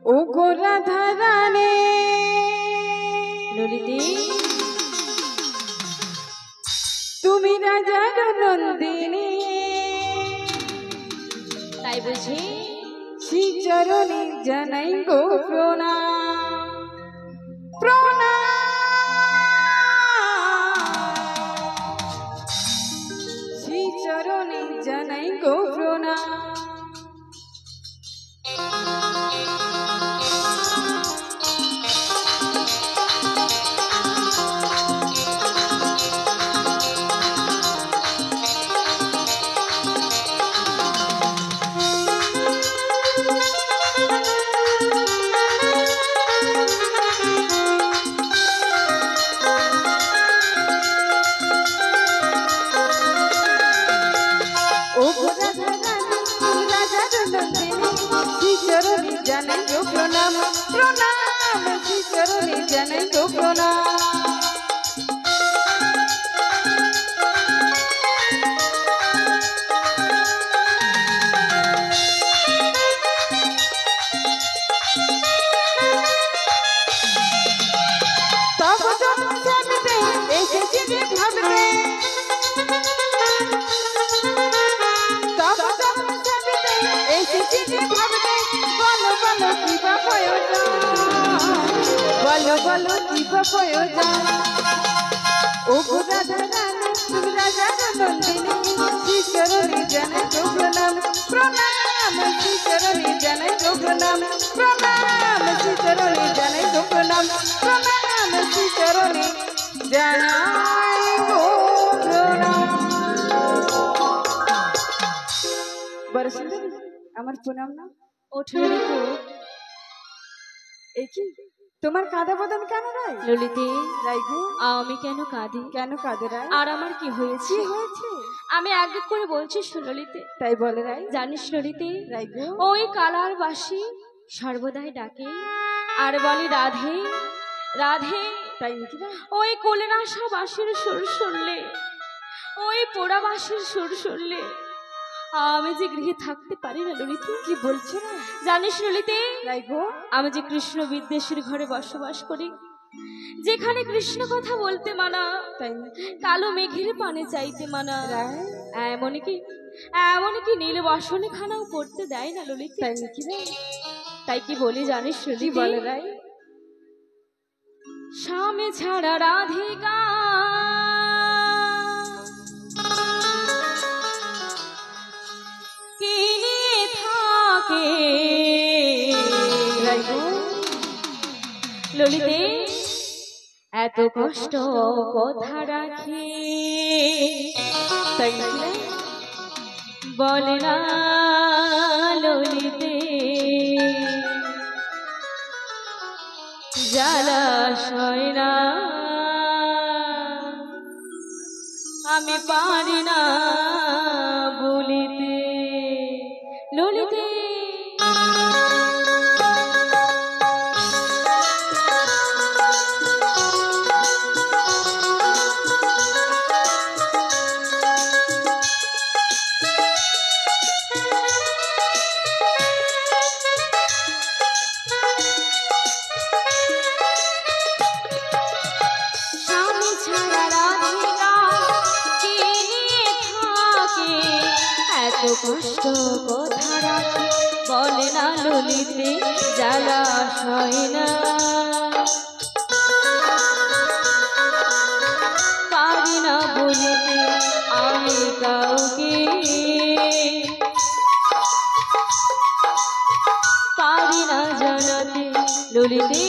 ও গো রাধা রানী ললিতে তুমি রাজার নন্দিনী, তাই বুঝি শ্রী চরণে জানাই গো প্রণাম প্রণাম। শ্রী চরণে জানাই গো প্রণাম। জানাই গো প্রণাম প্রণাম, শ্রী চরণে জানাই গো প্রণাম। তব জন্ম জানতে এসেছি যে ভাবতে, তব জন্ম জানতে এসেছি যে ভাবতে, বলো বলো কি বা প্রয়োজন, বলো বলো কি বা প্রয়োজন। ও গো রাধা রানী তুমি রাজার নন্দিনী, শ্রী চরণে জানাই গো প্রণাম প্রণাম, শ্রী চরণে জানাই গো প্রণাম প্রণাম, শ্রী চরণে জানাই গো প্রণাম প্রণাম, শ্রী চরণে জানাই গো প্রণাম। বড় সুন্দরী আমার প্রণাম না। ওঠো ললিতে। এ কি তোমার কাঁদা বদন কেন রাই? ললিতে রাই গো আমি কেন কাঁদি? কেন কাঁদে রাই? আর আমার কি হয়েছে? কি হয়েছে আমি এক এক করে বলছি শোন ললিতে। তাই বলে রাই? জানিস ললিতে রাই গো ওই কালার বাসি সর্বদাই ডাকে আর বলে রাধে রাধে। তাই নাকি রাই? ওই কোলের আসা বাঁশির সুর শুনলে, ওই পোড়া বাঁশির সুর শুনলে আমি যে গৃহে থাকতে পারি না ললিতে। কি বলছো না? জানিস ললিতে রাই গো আমি যে কৃষ্ণ বিদ্বেষীর ঘরে বসবাস করি, যেখানে কৃষ্ণ কথা বলতে মানা, তাই নাকি কালো মেঘের পানে চাইতে মানা, রাই? এমনকি নীল বাসনে খানাও পড়তে দেয় না ললিতে। তাই নাকি রাই? তাই কি বলি জানিস কি ললিতে? বলে রাই? স্বামী ছাড়া রাধিকা কি নিয়ে থাকে রাই গো ললিতে এত কষ্ট কথা রাখে তাই নাকি রাই? বলে না ললিতে জলাশয় না আমি পারি না বলিতে ললিতে। স্বামী ছাড়া রাধিকা কে নিয়ে থাকে এত কষ্ট কথা রাখে বলে না ললিতে জলাশয় না পারি না বলিতে আমি কাউকে, পারি না জানাতে ললিতে।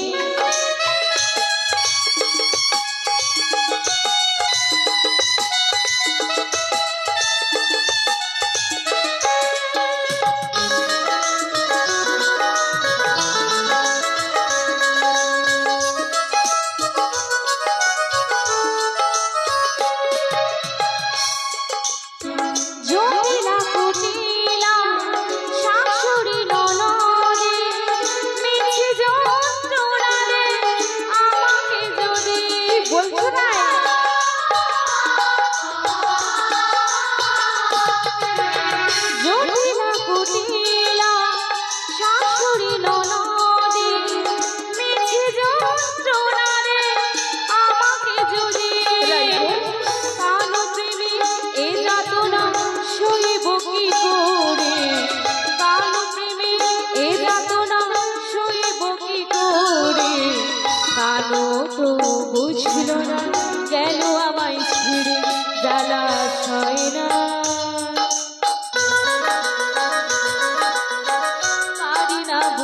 জটিলা কুটিলা শাশুড়ি ননদে মিছে যন্ত্রণা দে আমাকে যদি। বলছো না? জটিলা কুটিলা শাশুড়ি ননদে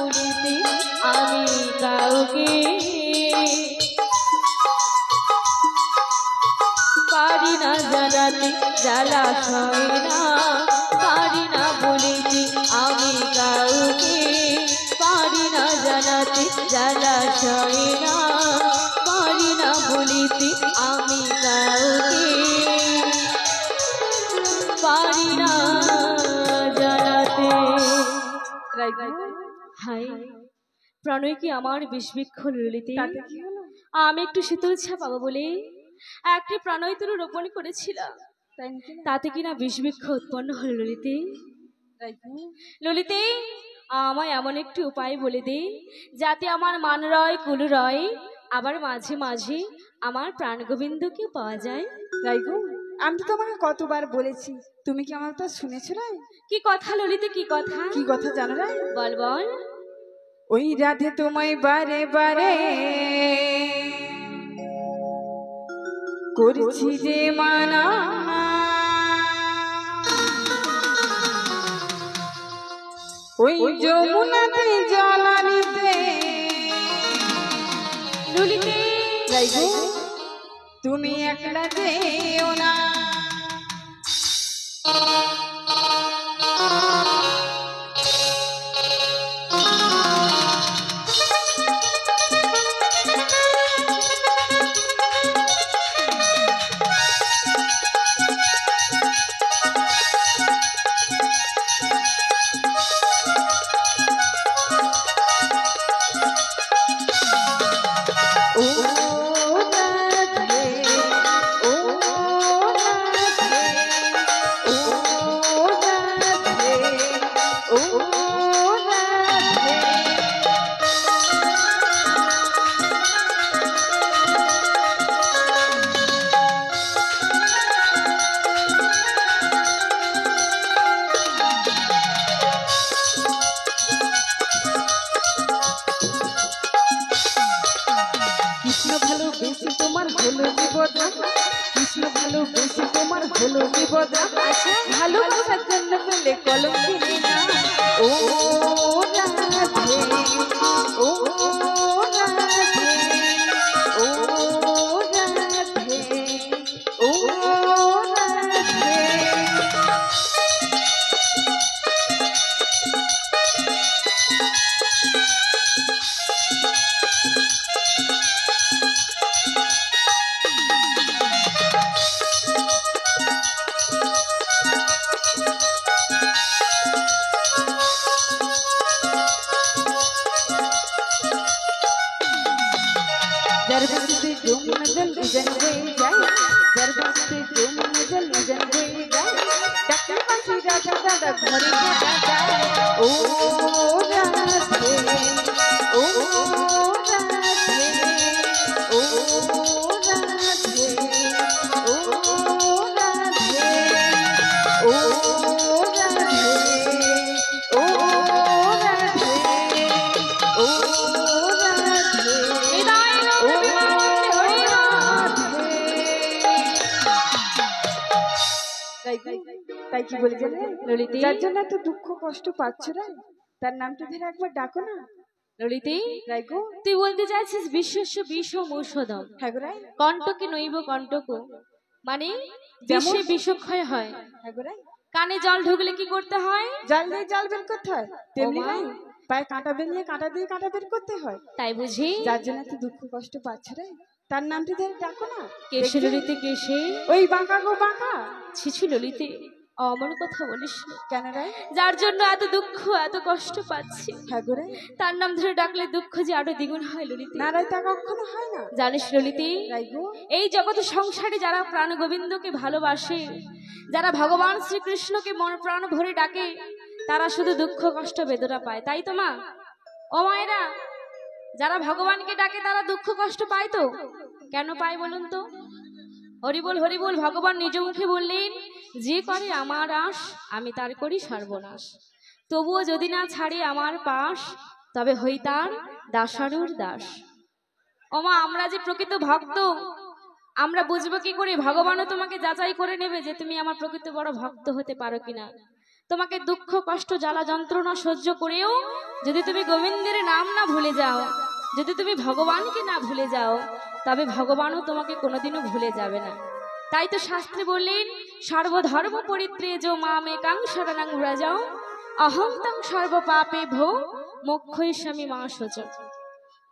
বলিতে আমি কাউকে পারি না জানাতে জলাশয় না পারি না বলিতে আমি কাউকে পারি না জানাতে জলাশয় না পারি না বলিতে আমি কাউকে পারি না জানাতে। হাই প্রণয় কি আমার বিষবৃক্ষ ললিতে তাতে কি হলো? আমি একটু শীতল ছা পাবো বলে একটি প্রণয় তরু রোপণ করেছিলাম, তাই নাকি? তাতে কিনা বিষবৃক্ষ উৎপন্ন হল ললিতে। রাইগো ললিতে আমায় এমন একটি উপায় বলে দে যাতে আমার মান রয় কুল রয় আবার মাঝে মাঝে আমার প্রাণ গোবিন্দকে পাওয়া যায়। রাইগো আমি তো তোমাকে কতবার বলেছি, তুমি কি আমার তা শুনেছো রাই? কি কথা ললিতে কি কথা? কি কথা জানো রাই? বল বল। ওই রাধে তোমায় বারে বারে করছি যে মানা, ওই যমুনাতে জল আনিতে ললিতে রাইগো তুমি একলা যেও না। ও রাধে, ও রাধে, ও রাধে, ও রাধে। কৃষ্ণ ভালোবেসে তোমার হলো বিপদা, কৃষ্ণ ভালোবেসে তোমার হলো বিপদা, ভালোবাসার জন্য পেলে কলম কিনে না। ও রাধে, ও রাধে, ও রাধে, ও রাধে। दरबार जो नजल जन होई जाए, दरबार जो नजल जन होई जाए, डकल पासी राधा दादा घरे घटा जाए। ओ राधे, ओ राधे, ओ राधे, ओ राधे, ओ राधे, ओ राधे, ओ राधे। তাই কি বলে জানে ললিতে যার জন্য এত দুঃখ কষ্ট পাচ্ছ রে, তার নামটা ধরে একবার ডাকো না। ললিতে রাইগো তুই বলতে চাইছিস বিশ্বস্য বিষম ঔষধম হ্যাঁ গো রাই, কণ্টকে নইব কণ্টক, মানে যেমন- বিষে বিষক্ষয় হয়। হ্যাঁ গো রাই, কানে জল ঢুকলে কি করতে হয়? জাল দিয়ে জাল বের করতে হয়, তেমনি ওমা। রাই পায়ে কাঁটা বেরলে কাঁটা দিয়ে কাঁটা বের করতে হয়। তাই বুঝি? যার জন্য এত দুঃখ কষ্ট পাচ্ছ রে, তার নামটা ধরে ডাকো না। কেশে দেখবে? ললিতে কেশে ওই বাঁকা গো বাঁকা। ছিছি ললিতে অমন কথা বলিস না। কেন রাই? যার জন্য এত দুঃখ এত কষ্ট পাচ্ছি হ্যাঁ গো রাই, তার নাম ধরে ডাকলে দুঃখ যে আরো দ্বিগুণ হয় ললিতে। না রাই তা কখনো হয় না। জানিস ললিতে রাইগো এই জগৎ সংসারে যারা প্রাণ গোবিন্দকে ভালোবাসে, যারা ভগবান শ্রীকৃষ্ণকে মন প্রাণ ভরে ডাকে, তারা শুধু দুঃখ কষ্ট বেদনা পায়, তাই তো মা? ও মায়েরা, যারা ভগবানকে ডাকে তারা দুঃখ কষ্ট পায় তো? কেন পায় বলুন তো? হরিবল হরিবল ভগবান নিজ মুখে বললেন, যে করে আমার আশ আমি তার করি সর্বনাশ, তবুও যদি না ছাড়ে আমার পাশ তবে হই তার দাসানুর দাস। ওমা, আমরা যে প্রকৃত ভক্ত আমরা বুঝবো কি করে? ভগবানও তোমাকে যাচাই করে নেবে যে তুমি আমার প্রকৃত বড় ভক্ত হতে পারো কিনা। তোমাকে দুঃখ কষ্ট জ্বালা যন্ত্রণা সহ্য করেও যদি তুমি গোবিন্দের নাম না ভুলে যাও, যদি তুমি ভগবানকে না ভুলে যাও, তবে ভগবানও তোমাকে কোনোদিনও ভুলে যাবে না। তাই তো শাস্ত্রে বললেন, সর্বধর্ম পরিত্যাজ্য মামেকাং শরণং ব্রজ অহং তং সর্ব পাপে ভো মোক্ষয়িষ্যামি মা শোচ।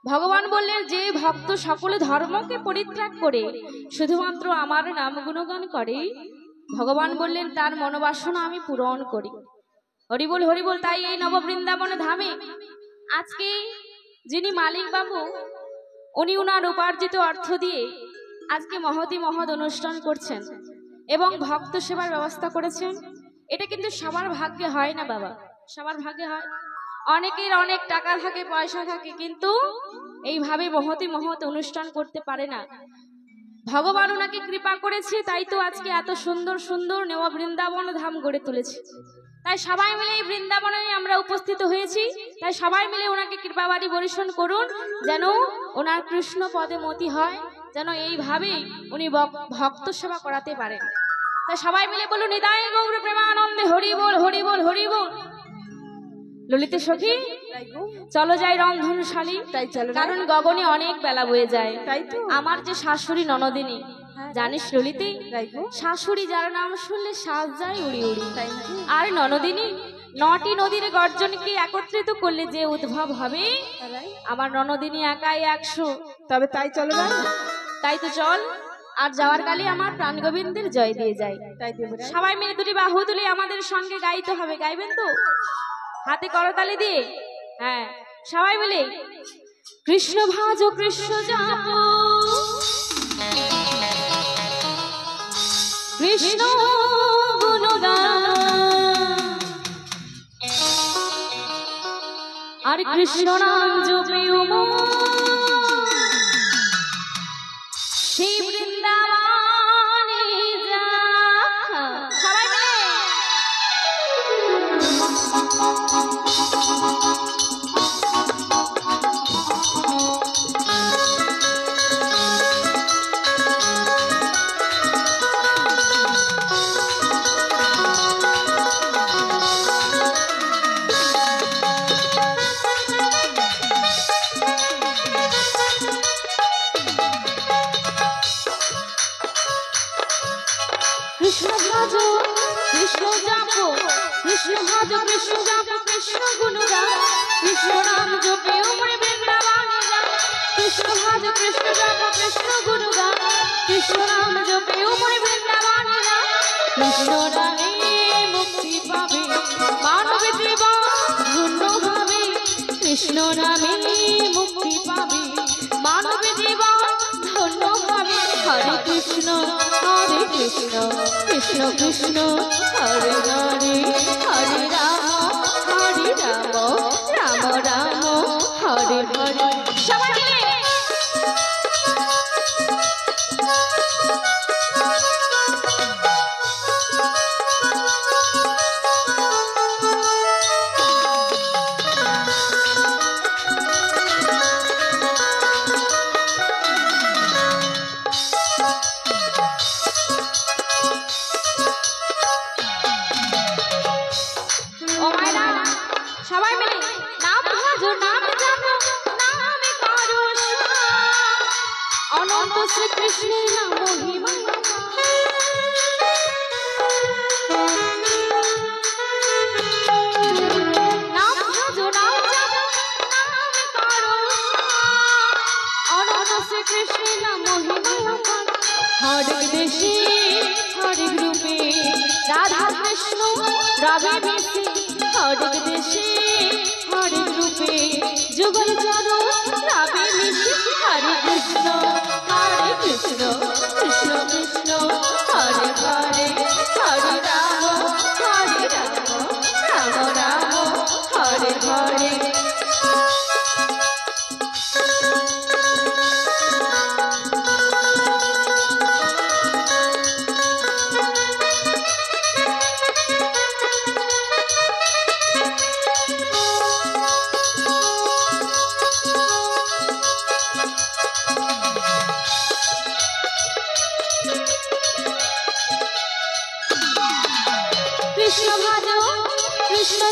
ভগবান বললেন, যে ভক্ত সকল ধর্মকে পরিত্যাগ করে শুধুমাত্র আমার নাম গুণগান করে, ভগবান বললেন তার মনোবাসনা আমি পূরণ করি। হরিবল হরিবল। তাই এই নববৃন্দাবন ধামে আজকে যিনি মালিক বাবু, উনি উনার উপার্জিত অর্থ দিয়ে আজকে মহতি মহৎ অনুষ্ঠান করছেন এবং ভক্ত সেবার ব্যবস্থা করেছেন। এটা কিন্তু সবার ভাগ্যে হয় না বাবা, সবার ভাগ্যে হয়। অনেকের অনেক টাকা থাকে, পয়সা থাকে, কিন্তু এইভাবে মহতি মহৎ অনুষ্ঠান করতে পারে না। ভগবান ওনাকে কৃপা করেছে, তাই তো আজকে এত সুন্দর সুন্দর নব বৃন্দাবন ধাম গড়ে তুলেছে। তাই সবাই মিলে এই বৃন্দাবনে আমরা উপস্থিত হয়েছি। তাই সবাই মিলে ওনাকে কৃপাবাড়ি বর্ষণ করুন, যেন ওনার কৃষ্ণ পদে মতি হয়, যেন এইভাবে উনি ভক্ত সেবা করাতে পারেন। তাই সবাই মিলে বলুন, নিতাই গৌর প্রেমানন্দে হরি বল হরি বল হরি বল। ললিতে সখী, চলো যাই রন্ধনশালী। তাই চলো, কারণ গগনে অনেক বেলা বয়ে যায়। তাই তো আমার যে শাশুড়ি ননদিনী, জানিস ললিতে, শাশুড়ি যার নাম শুনলে শ্বাস যায় উড়ি উড়ি। আর ননদিনী, 9টি নদীর গর্জনকে একত্রিত করলে যে উদ্ভব হবে, আমার ননদিনী একাই 100। তবে তাই চলো না, তাই তো চল। আর যাওয়ার কালে আমার প্রাণ গোবিন্দের জয় দিয়ে যাই। তাই দেব। সবাই মিলে দুটি বাহু তুলে আমাদের সঙ্গে গাইতে হবে। গাইবেন তো? হাতে করতালি দিয়ে। হ্যাঁ, সবাই মিলে কৃষ্ণ ভাজ কৃষ্ণ জাপ, কৃষ্ণ গুণগান, আর কৃষ্ণ নাম জপে সেই বৃন্দাবনে যা। সবাই মিলে কৃষ্ণ ভাজ কৃষ্ণ জাপ, কৃষ্ণ ভাজ কৃষ্ণ জাপ, কৃষ্ণ গুণগান, কৃষ্ণ নাম জপে উমরে বৃন্দাবনে যা। কৃষ্ণ ভাজ কৃষ্ণ জাপ, কৃষ্ণ গুণগান, কৃষ্ণ নাম জপে উমরে বৃন্দাবনে যা। কৃষ্ণ নামে মুক্তি পাবে মানব জীবন ধন্য হবে। কৃষ্ণ নামে মুক্তি পাবে মানব জীবন ধন্য হবে। হরে কৃষ্ণ হরে কৃষ্ণ কৃষ্ণ কৃষ্ণ হরে হরে, হরে রাম রাম রাম হরে হরে। সবাই মিলে সবাই মিলে নাম ভজো নাম জানো নামে করো অনন্ত শ্রীকৃষ্ণের নাম মহিমা। নাম ভজো নাম জানো নামে করো অনন্ত শ্রীকৃষ্ণের নাম মহিমা। হরেক দেশে হরেক রূপে রাধা কৃষ্ণ রাবে বেশি। হরেক দেশে হরেক রূপে যুগল চরণ রাবে মিশি। হরে কৃষ্ণ কৃষ্ণ কৃষ্ণ হরে হরে, হরে রাম রাম রাম হরে হরে।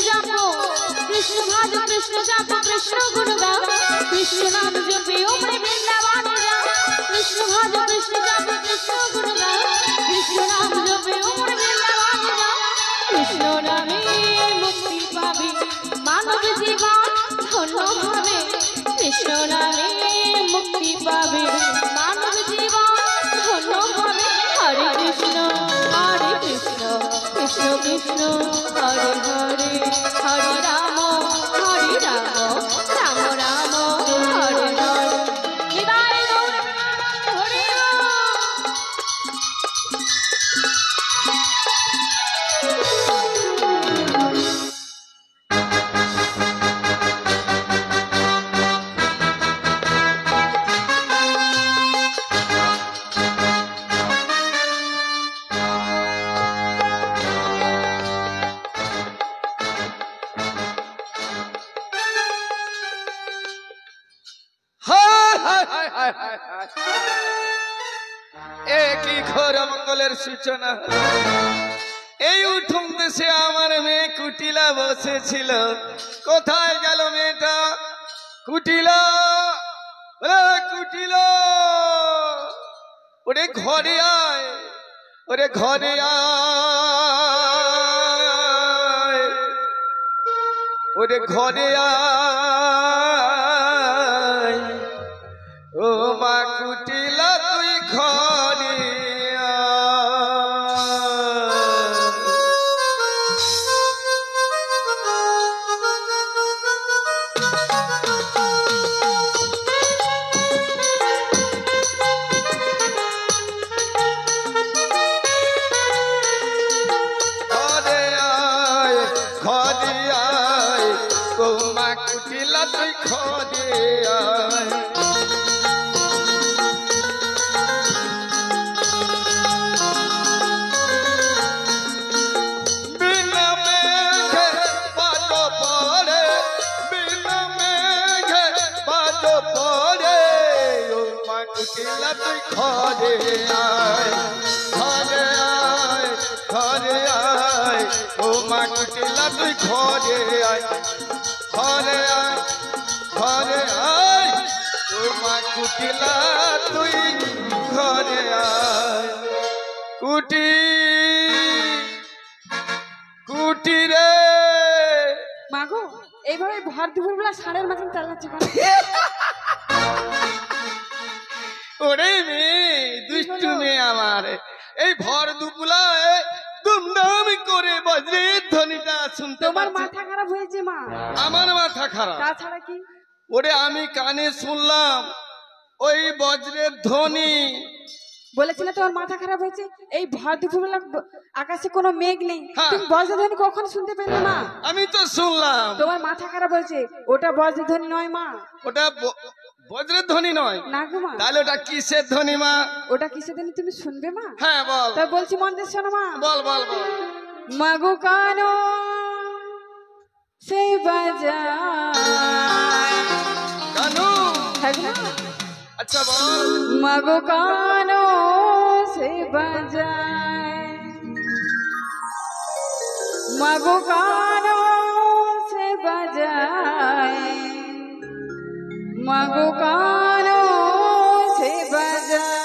জপো কৃষ্ণ ভাজ কৃষ্ণ জপো কৃষ্ণ গুণ গাও কৃষ্ণ নাম জপে ওমরে বৃন্দাবন যাও কৃষ্ণ ভাজ কৃষ্ণ জপো কৃষ্ণ গুণ গাও কৃষ্ণ নাম জপে ওমরে বৃন্দাবন যাও কৃষ্ণ নামে মুক্তি পাবে মানব জীবন ধন্য হবে কৃষ্ণ নামে মুক্তি পাবে মানব জীবন ধন্য হবে হরে কৃষ্ণ কৃষ্ণ কৃষ্ণ হরে হরে হরে রাম রাম রাম হরে হরে নিতাই গৌর হরে একই ঘোর মঙ্গলের সূচনা। এই উঠুন দেশে আমার মেয়ে কুটিলা বসেছিল, কোথায় গেল মেয়েটা? কুটিলা, কুটিলা, ওরে ঘরে আয়, ওরে ঘরে আয়, ওরে ঘরে আয়, ও মা কুটিলা তুই ঘরে ঘরে আয়, ঘরে আয়, ও মা কুটিলা তুই ঘরে আয়। কুটিলা তুই ঘরে আয়, ঘরে আয়, ঘরে আয়, ও মা কুটিলা তুই ঘরে আয়, ঘরে আয়, ঘরে আয়, ও মা কুটিলা তুই ঘরে আয়। কুটি, কুটি রে মাগো এইভাবে ভর দুপুরবেলা ষাঁড়ের মতন চালাচ্ছে কেন? ওরে মেয়ে, দুষ্টু মেয়ে আমার, এই ভর দুপুলায় দুমদাম করে বজ্রের ধ্বনিটা শুনতে তোমার পাচ্ছি। মাথা খারাপ হয়েছে মা। আমার মাথা খারাপ? তাছাড়া কি? ওরে আমি কানে শুনলাম ওই বজ্রের ধ্বনি। বলেছি না তোমার মাথা খারাপ হয়েছে? এই ভর দুপুরবেলা আকাশে কোনো মেঘ নেই, হ্যাঁ। তুমি বজ্রধ্বনি কখন শুনতে পেলে মা? আমি তো শুনলাম। তোমার মাথা খারাপ হয়েছে, ওটা বজ্রধ্বনি নয় মা। ওটা বজ্রের ধ্বনি নয়? না গো মা। তাহলে ওটা কিসের ধ্বনি মা? ওটা কিসের ধ্বনি তুমি শুনবে মা? হ্যাঁ বল। তা বলছি মন দিয়ে শোনো মা। বল বল বল। মাগো কানো সে বাজায়। কানু? থাকবে না? আচ্ছা বল। মাগো কানো সে বাজায়, মাগো কানো সে বাজায়, মাগো কানো সে বাজায়।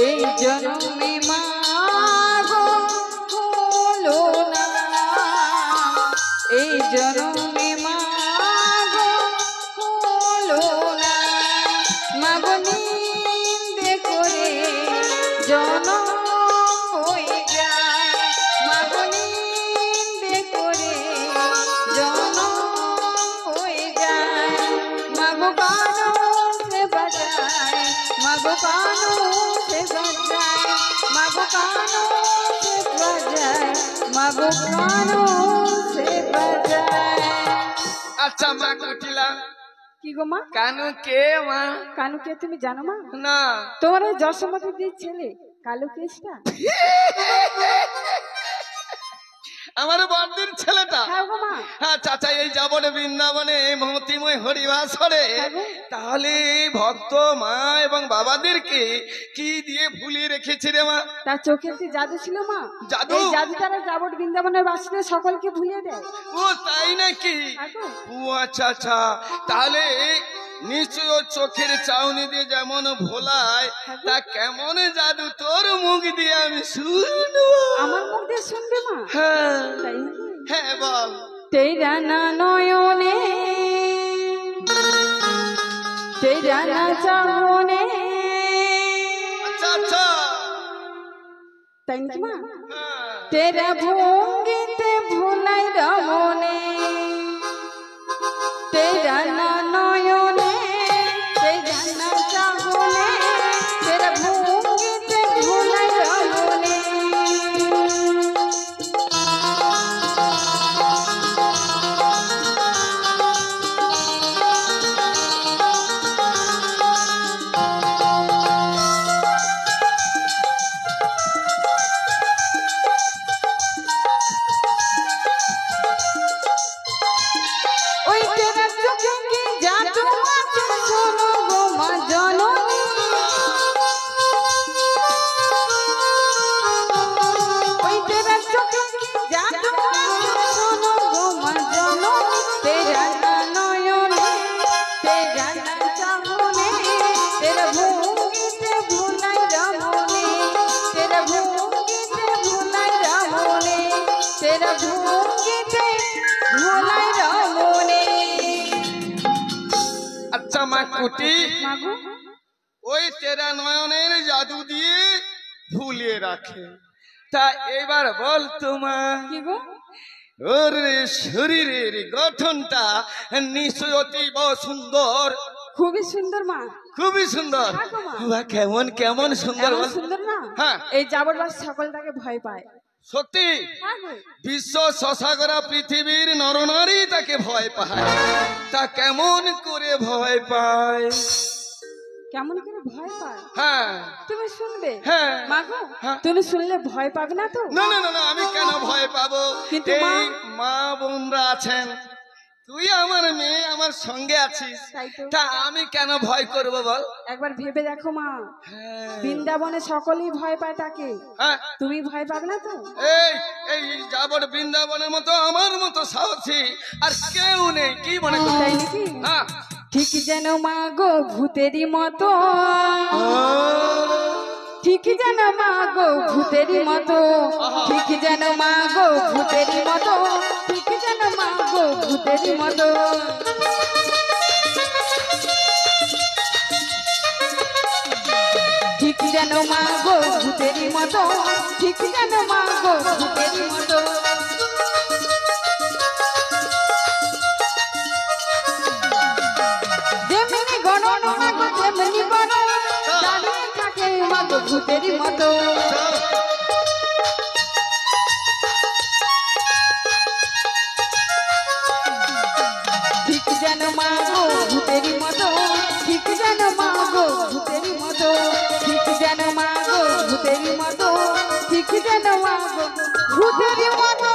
এই জন্মে মাগো হলো না, এই জন্মে মাগো হলো না, মাগো নিন্দে করে জনম হয়ে যায়, মাগো নিন্দে করে জনম হয়ে যায়, মাগো কানো সে বাজায়, মাগো কানো সে বাজায়, মাগো কানো সে বাজায়, মাগো কানো সে বাজায়। আচ্ছা মা কুটিলা, কি গো মা? কানু কে মা? কানু কে তুমি জানো মা? না। তোমার ওই যশোমতীর ছেলে কালো কেশটা। আমার বর্দির ছেলেটা। হ্যাঁ গো মা। হ্যাঁ চাচা, এই যাবনে বৃন্দাবনে এই মহতিময় হরিবাসরে তাহলে ভক্ত মা এবং বাবাদেরকে কি দিয়ে ভুলিয়ে রেখেছে রে মা? তার চোখে কি জাদু ছিল মা? জাদু? এই জাদু তারা যাবট বৃন্দাবনের বাসীদের সকলকে ভুলিয়ে দেয়। ও তাই নাকি? হ্যাঁ গো। ও আচ্ছা আচ্ছা, তাহলে নিশ্চয় ও চোখের চাউনি দিয়ে যেমন ভোলায়, তা কেমন জাদু তোর মুখ দিয়ে আমি শুনবো? আমার মুখ দিয়ে শুনবে মা? হ্যাঁ তাই নাকি? হ্যাঁ বল। তেরা না নয়নে তেরা না চাহনে। আচ্ছা আচ্ছা, তাই নাকি মা? হ্যাঁ। তেরা ভঙ্গিতে ভুলাই রমনে তেরা না নয়নে তেরা না চাহনে তেরা ভঙ্গিতে ভুলাই রমনে। ওই তেরা চোখে কি জাদু আছে শোনো গো মা জননী। ওই তেরা চোখে কি জাদু আছে শোনো গো মা জননী। তেরা না নয়নে তেরা না চাহনে তেরা ভঙ্গিতে ভুলাই রমনে তেরা ভঙ্গিতে ভুলাই রমনে তেরা ভঙ্গিতে ভুলাই রমনে। আচ্ছা মা কুটি, মাগো ওই তেরা নয়নের জাদু দিয়ে ভুলিয়ে রাখে। তা এবার বল তোমা, কি গো? ওর শরীরের গঠনটা নিশ্চয় অতীব সুন্দর। খুবই সুন্দর মা। খুবই সুন্দর। হ্যাঁ গো মা। বাহ, কেমন কেমন সুন্দর এমন বল। সুন্দর না? হ্যাঁ। এই যাবরবাস সকল তাকে ভয় পায়। সত্যি হ্যাঁ গো। বিশ্ব শশাগরা পৃথিবীর নরনারী তাকে ভয় পায়। তা কেমন করে ভয় পায়? কেমন করে ভয় পায় হ্যাঁ তুমি শুনবে? হ্যাঁ। মাগো হ্যাঁ। তুমি শুনলে ভয় পাবে না তো? না না না না, আমি কেন ভয় পাবো? কিন্তু এই মা, মা বোনরা আছেন, তুই আমার মেয়ে আমার সঙ্গে আছিস, তাই তো। তা আমি কেন ভয় করব বল? একবার ভেবে দেখো মা, হ্যাঁ বৃন্দাবনে সকলেই ভয় পায় তাকে, হ্যাঁ। তুমি ভয় পাবে না তো? এই এই যাবর বৃন্দাবনের মতো আমার মতো সাহসী আর কেউ নেই, কি মনে তাই করছিস? নাকি? হ্যাঁ। ঠিক যেন মা গো ভূতেরই মতো, ঠিক যেন মা গো ভূতেরই মতো, ঠিক যেন মা গো ভূতেরই মতো, ঠিক যেন মা গো ভূতেরই মতো। ঠিক যেন মা গো ভূতেরই মতো, ঠিক যেন মা গো ভূতেরই মতো। যেমনি গণন মা গো তেমনি বড়, দাঁড়িয়ে থাকে মা গো ভূতেরই মতো। ঠিক যেন মা গো ভূতেরই মতো, ঠিক যেন মা গো ভূতেরই মতো, ঠিক যেন মা গো ভূতেরই মতো, ঠিক যেন মা গো ভূতেরই মতো।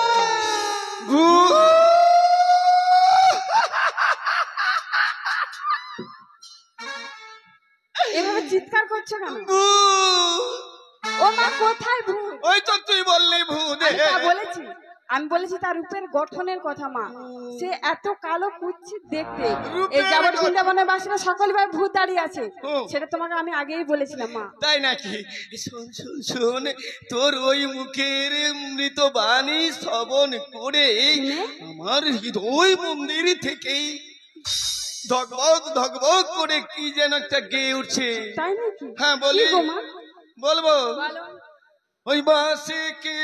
এভাবে চিৎকার করছো কেন? ও মা কোথায় ভূত? ওই তো তুই বললি ভূত। আমি তা বলেছি, আমি বলেছি তার রূপের গঠনের কথা মা। সে এত কালো কুচ্ছিত দেখতে, এই যাবত বৃন্দাবনের বাসীরা সকল ভাই ভূত দাঁড়িয়ে আছে, সেটা তোমাকে আমি আগেই বলেছিলাম মা। তাই নাকি? শোন শোন শোন, তোর ওই মুখের মৃত বাণী শ্রবণ করে আমার হৃদয় মন্দির থেকেই ধকবক ধকবক করে কি যেন একটা গেয়ে উঠছে। তাই নাকি? হ্যাঁ বলি, কি গো মা? বলবো। বলো। ওই বাসে কি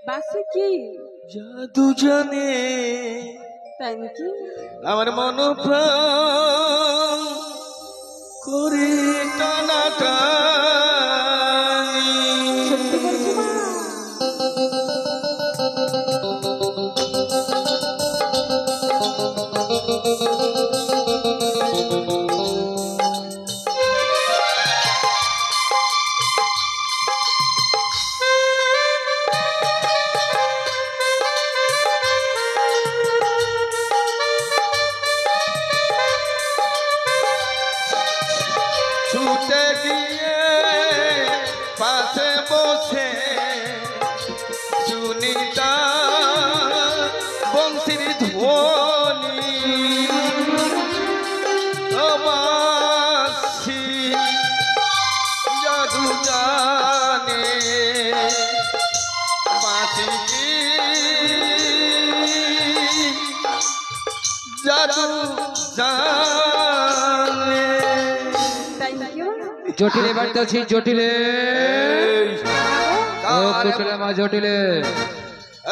বাসে কি জাদু জানে, তাই নাকি? আমার মন প্রাণ করে টানাটানি। সত্যি বলছো মা? জানে। Thank you. জটিলে বাড়িতে আছি জটিলে ও কার- কুটিলের মা জটিলে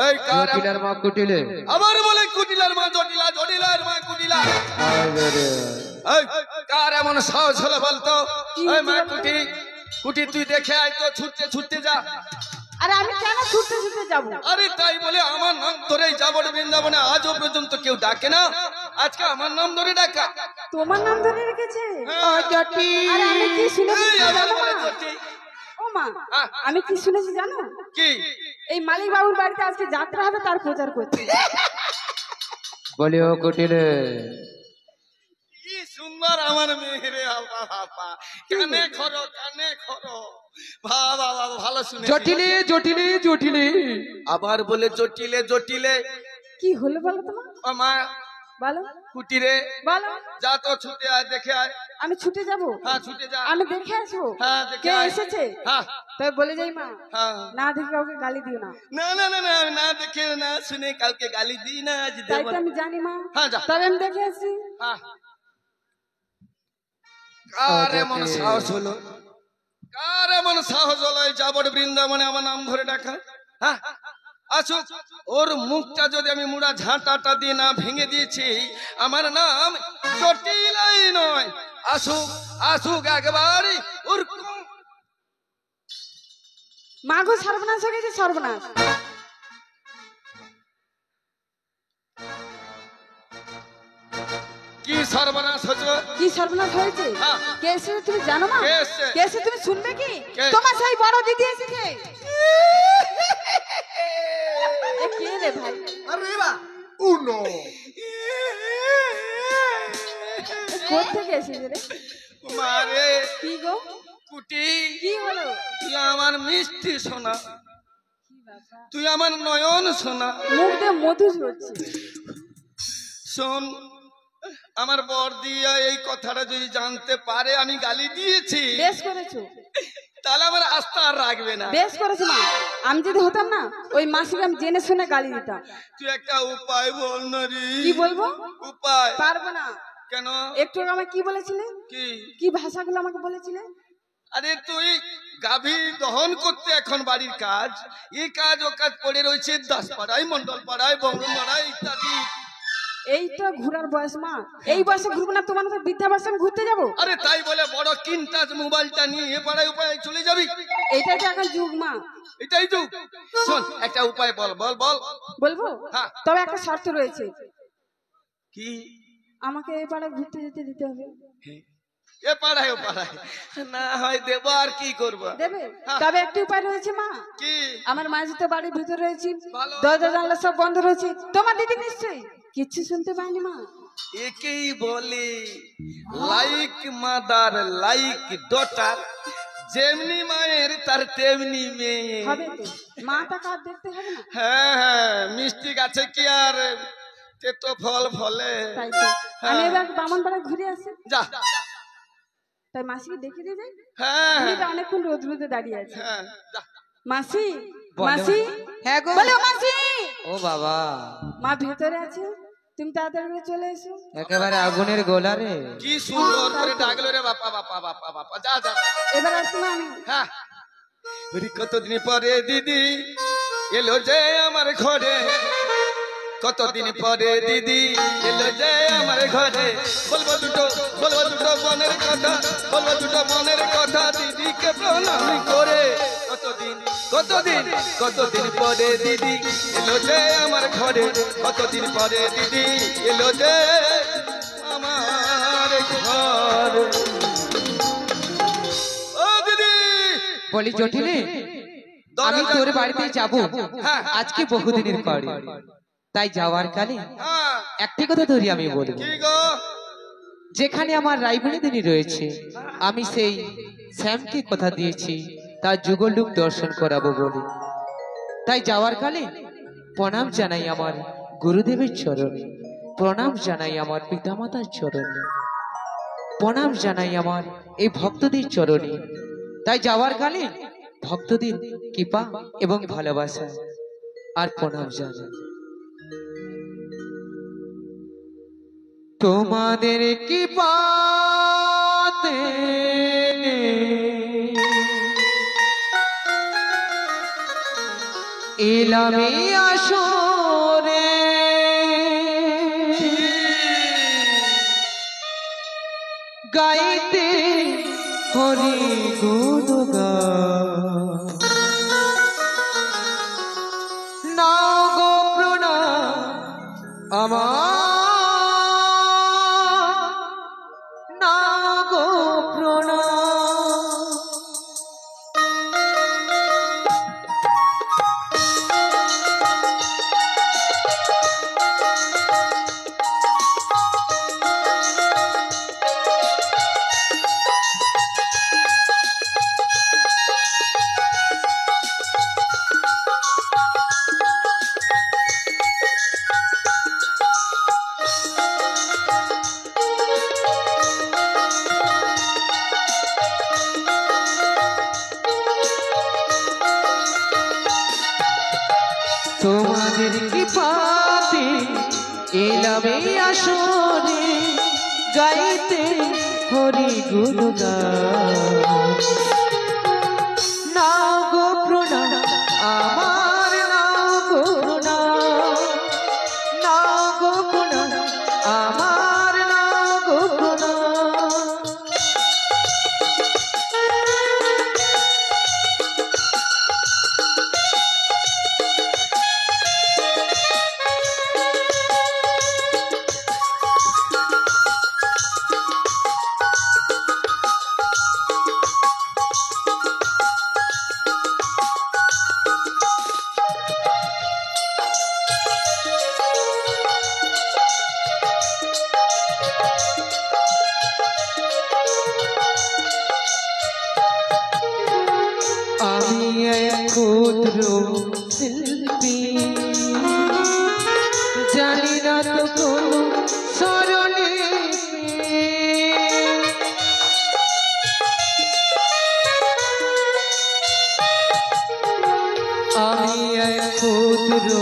এই কার- জটিলের মা কুটিলে আবার বলে কুটিলার মা জটিলা, জটিলার মা কুটিলা। এই, কার এমন সাহস হলো বলতো? এই মা কুটি, কুটি তুই দেখে আয় তো, ছুটতে ছুটতে যা। আরে আমি কেন ছুটতে ছুটতে যাবো? আরে তাই বলে আমার নাম ধরেই যাবো বৃন্দাবনে, আজও পর্যন্ত কেউ ডাকে না, আজকে আমার নাম ধরে ডাকা। তোমার নাম ধরে রেখেছে? ও জটি। আরে আমি কি শুনেছি এই আবার জানো বলে মা? জটি। ও মা, হ্যাঁ। আমি কি শুনেছি জানো? কি? এই মালিক বাবুর বাড়িতে আজকে যাত্রা হবে, তার প্রচার করছে। বলি ও কুটিলে কি সুন্দর আমার মেয়েরে, আল্লাহ বাবা, কানে খরো কানে খরো, বাবা বাবা ভালো শুনে। জটিলে জটিলে জটিলে আবার বলে জটিলে জটিলে। কি হলো বলো তোমার? ও মা বলো কুটিরে বলো। যা তো ছুটে আয়, দেখে আয়। আমি ছুটে যাব? হ্যাঁ ছুটে যা। আমি দেখে আসবো হ্যাঁ দেখে কে আয়। এসেছে। হ্যাঁ তাই বলে যাই মা, হ্যাঁ। না দেখে কাউকে গালি দিও না। না না না না, আমি না দেখে না শুনে কালকে গালি দিই না, আজ তাই দেব তো আমি জানি মা। হ্যাঁ যা। তবে আমি দেখে আসি। হ্যাঁ। কার এমন সাহস হলো, কার এমন সাহস হলো এই যাবট বৃন্দাবনে আমার নাম ধরে ডাকা? হ্যাঁ আসুক, ওর মুখটা যদি আমি মুড়া ঝাঁটাটা দিয়ে না ভেঙে দিয়েছি, আমার নাম জটিলাই নয়। আসুক আসুক একবারই ওর মা গো, সর্বনাশ হয়ে গেছে, সর্বনাশ। কি সর্বনাশ হচ্ছে? কি সর্বনাশ হয়েছে? হ্যাঁ। কে এসেছে তুমি জানো মা? কে এসেছে? কে এসেছে তুমি শুনবে কি? কে? তোমার সেই বড় দিদি এসেছে। এ কে রে ভাই? Arriba, uno. কোথা থেকে এসেছে রে? মারে কি গো? কুটি, কি হলো? তুই আমার মিষ্টি সোনা, তুই আমার নয়ন সোনা। মুখ দিয়ে মধু ঝরছে। শোন, আমার বর দিয়া এই কথাটা যদি জানতে পারে আমি গালি দিয়েছি, বেশ করেছো, তাহলে আমার আস্থা আর রাখবে না। বেশ করেছো মা। আমি যদি হতাম না, ওই মাসিকে আমি জেনে শুনে গালি দিতাম। তুই একটা উপায় বল না রে। কি বলবো? উপায়? পারবো না। কেন? একটু আগে আমাকে কি বলেছিলে? কি? কি ভাষাগুলো আমাকে বলেছিলে? আরে তুই গাভী দহন করতে এখন বাড়ির কাজ, এই কাজ ও কাজ পড়ে রয়েছে দাসপাড়ায়, মন্ডল পাড়ায়, বঙ্গপাড়ায় ইত্যাদি। এইটা ঘোরার বয়স মা। এই বয়সে ঘুরবো না? তোমার মতো বৃদ্ধা বয়সে আমি ঘুরতে যাবো? আরে তাই বলে বড় কিনটাচ মোবাইলটা নিয়ে এ পাড়ায় উপায় চলে যাবি? এইটাই তো এখন যুগ মা। এটাই তো। শোন, একটা উপায় বল বল বল। বলবো? হ্যাঁ। তবে একটা শর্ত রয়েছে, কি? আমাকে এই পাড়ায় ঘুরতে যেতে দিতে হবে। এ পাড়ায় ও পাড়ায় না হয় দেব, আর কি করবো? দেবে? হ্যাঁ। তবে একটি উপায় রয়েছে মা। কি? আমার মাঝে তো বাড়ির ভিতরে রয়েছে, ভালো। দরজা জানলা সব বন্ধ রয়েছে। তোমার দিদি নিশ্চয়ই কিচ্ছু শুনতে পাইনি মা। একেই বলে লাইক মাদার লাইক ডটার, যেমনি মায়ের তার তেমনি মেয়ে। হবে তো, মা তা কার দেখতে হবে না? হ্যাঁ হ্যাঁ, মিষ্টি গাছে কি আর তেতো ফল ফলে? তাই তো আমি এবার বামন পাড়া ঘুরে আসি। যা। তাই মাসিকে দেখে দিয়ে যাই। হ্যাঁ মেয়েটা অনেকক্ষণ রোদ রোদে দাঁড়িয়ে আছে। হ্যাঁ যা। মাসি, বলো। মাসি, হ্যাঁ গো বলে ও মাসি। ও বাবা, মা ভেতরে আছে, তুমি তাড়াতাড়ি করে চলে এসো। একেবারে আগুনের গোলা রে। কি সুন্দর করে ডাকলো রে বাপা বাপা বাপা বাপা। যা যা। এবার আসছি মা আমি। হ্যাঁ, কতদিন পরে দিদি এলো যে আমার ঘরে, কতদিন পরে দিদি এলো যে আমার ঘরে। বলবো দুটো মনের কথা, বলবো দুটো মনের কথা, দিদিকে প্রণাম করে। কতদিন কতদিন কতদিন পরে দিদি এলো যে আমার ঘরে, কতদিন পরে দিদি এলো যে আমার ঘরে। ও দিদি, বলি জটিলে, আমি তোর বাড়িতে যাব হ্যাঁ। আজকে বহুদিনের পরে। তাই যাওয়ার কালে হ্যাঁ একটি কথা ধরি আমি বলবো, কি গো? যেখানে আমার রাইবুনিদিনী রয়েছে, আমি সেই শ্যামকে কথা দিয়েছি তার যুগলুক দর্শন করাবো বলে। তাই যাওয়ার কালে প্রণাম জানাই আমার গুরুদেবের চরণে, প্রণাম জানাই আমার পিতামাতার চরণে, প্রণাম জানাই আমার এই ভক্তদের চরণে। তাই যাওয়ার কালে ভক্তদের কৃপা এবং ভালোবাসা আর প্রণাম জানাই। তোমাদের কি পাতে এলামে আসরে গাইতে হরি গুণগান নাও গো প্রণাম আমার নাও গো প্রণাম তোমাদের কি পাতে এলামে আসরে গাইতে হরি গুণগান নাও গো প্রণাম আমার নাও গো প্রণাম নাও গো প্রণাম আমার নাও গো প্রণাম আমি এক ক্ষুদ্র শিল্পী জানি না তো কোনো স্বরলিপি আমি এক ক্ষুদ্র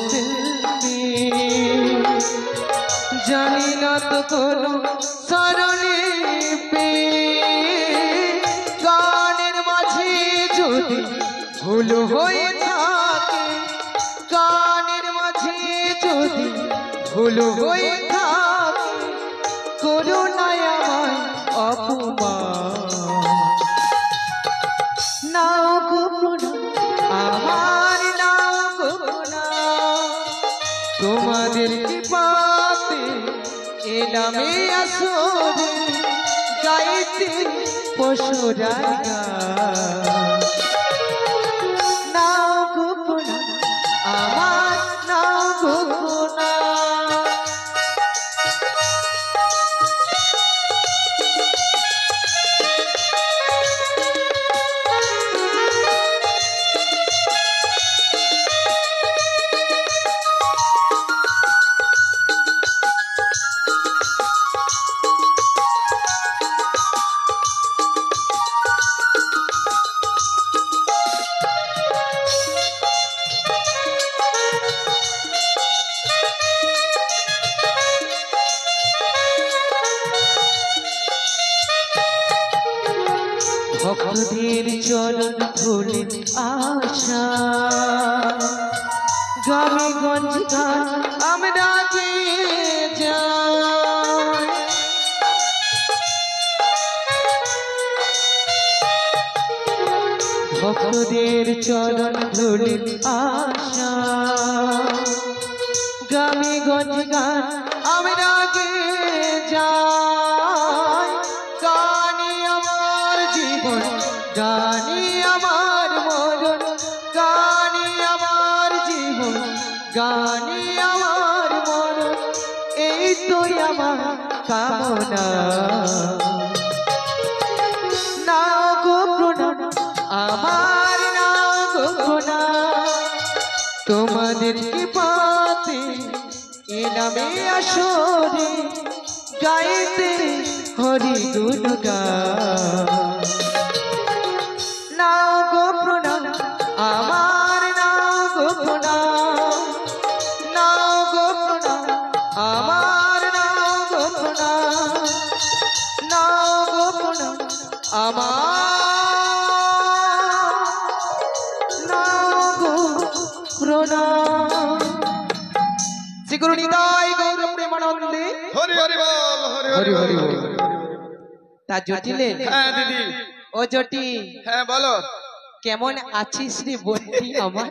শিল্পী জানি না তো কোনো স্বরলিপি গানের মাঝে যদি ভুল হয়ে থাকে গানের মাঝে যদি ভুল হয়ে থাকে করুণায় আমায় অপমান নাও গো প্রণাম আমার নাও গো প্রণাম তোমাদের কৃপাতে এলামে আসরে গাইতে পশুরাই গান নাও গো প্রণাম আমার নাও গো প্রণাম ভক্তদের চরণ ধুলি আশা গ্রামে গঞ্জ গান আমরা গেয়ে যাই ভক্তদের চরণ ধুলি আশা গ্রামে গঞ্জ গান আমরা গেয়ে যাই গানি আমার জীবন গানি আমার মরণ গানি আমার জীবন গানি আমার মরণ এই তো আমার কামনা নাও গো প্রণাম আমার নাও গো প্রণাম তোমাদের কৃপাতে এলামে আসরে গাইতে হরি গুণগান নাও গো প্রণাম আমার নাও গো প্রণাম নাও গো প্রণাম আমার নাও গো আমার নাম প্রণাম। শ্রী গুরু নিতাই গৌর প্রেমানন্দে হরি হরি বল, হরি হরি হরি হরি বল। বল। তা জটিলে, হ্যাঁ দিদি, ও জটি, হ্যাঁ বলো। কেমন আছিস রে বন্ধি আমার?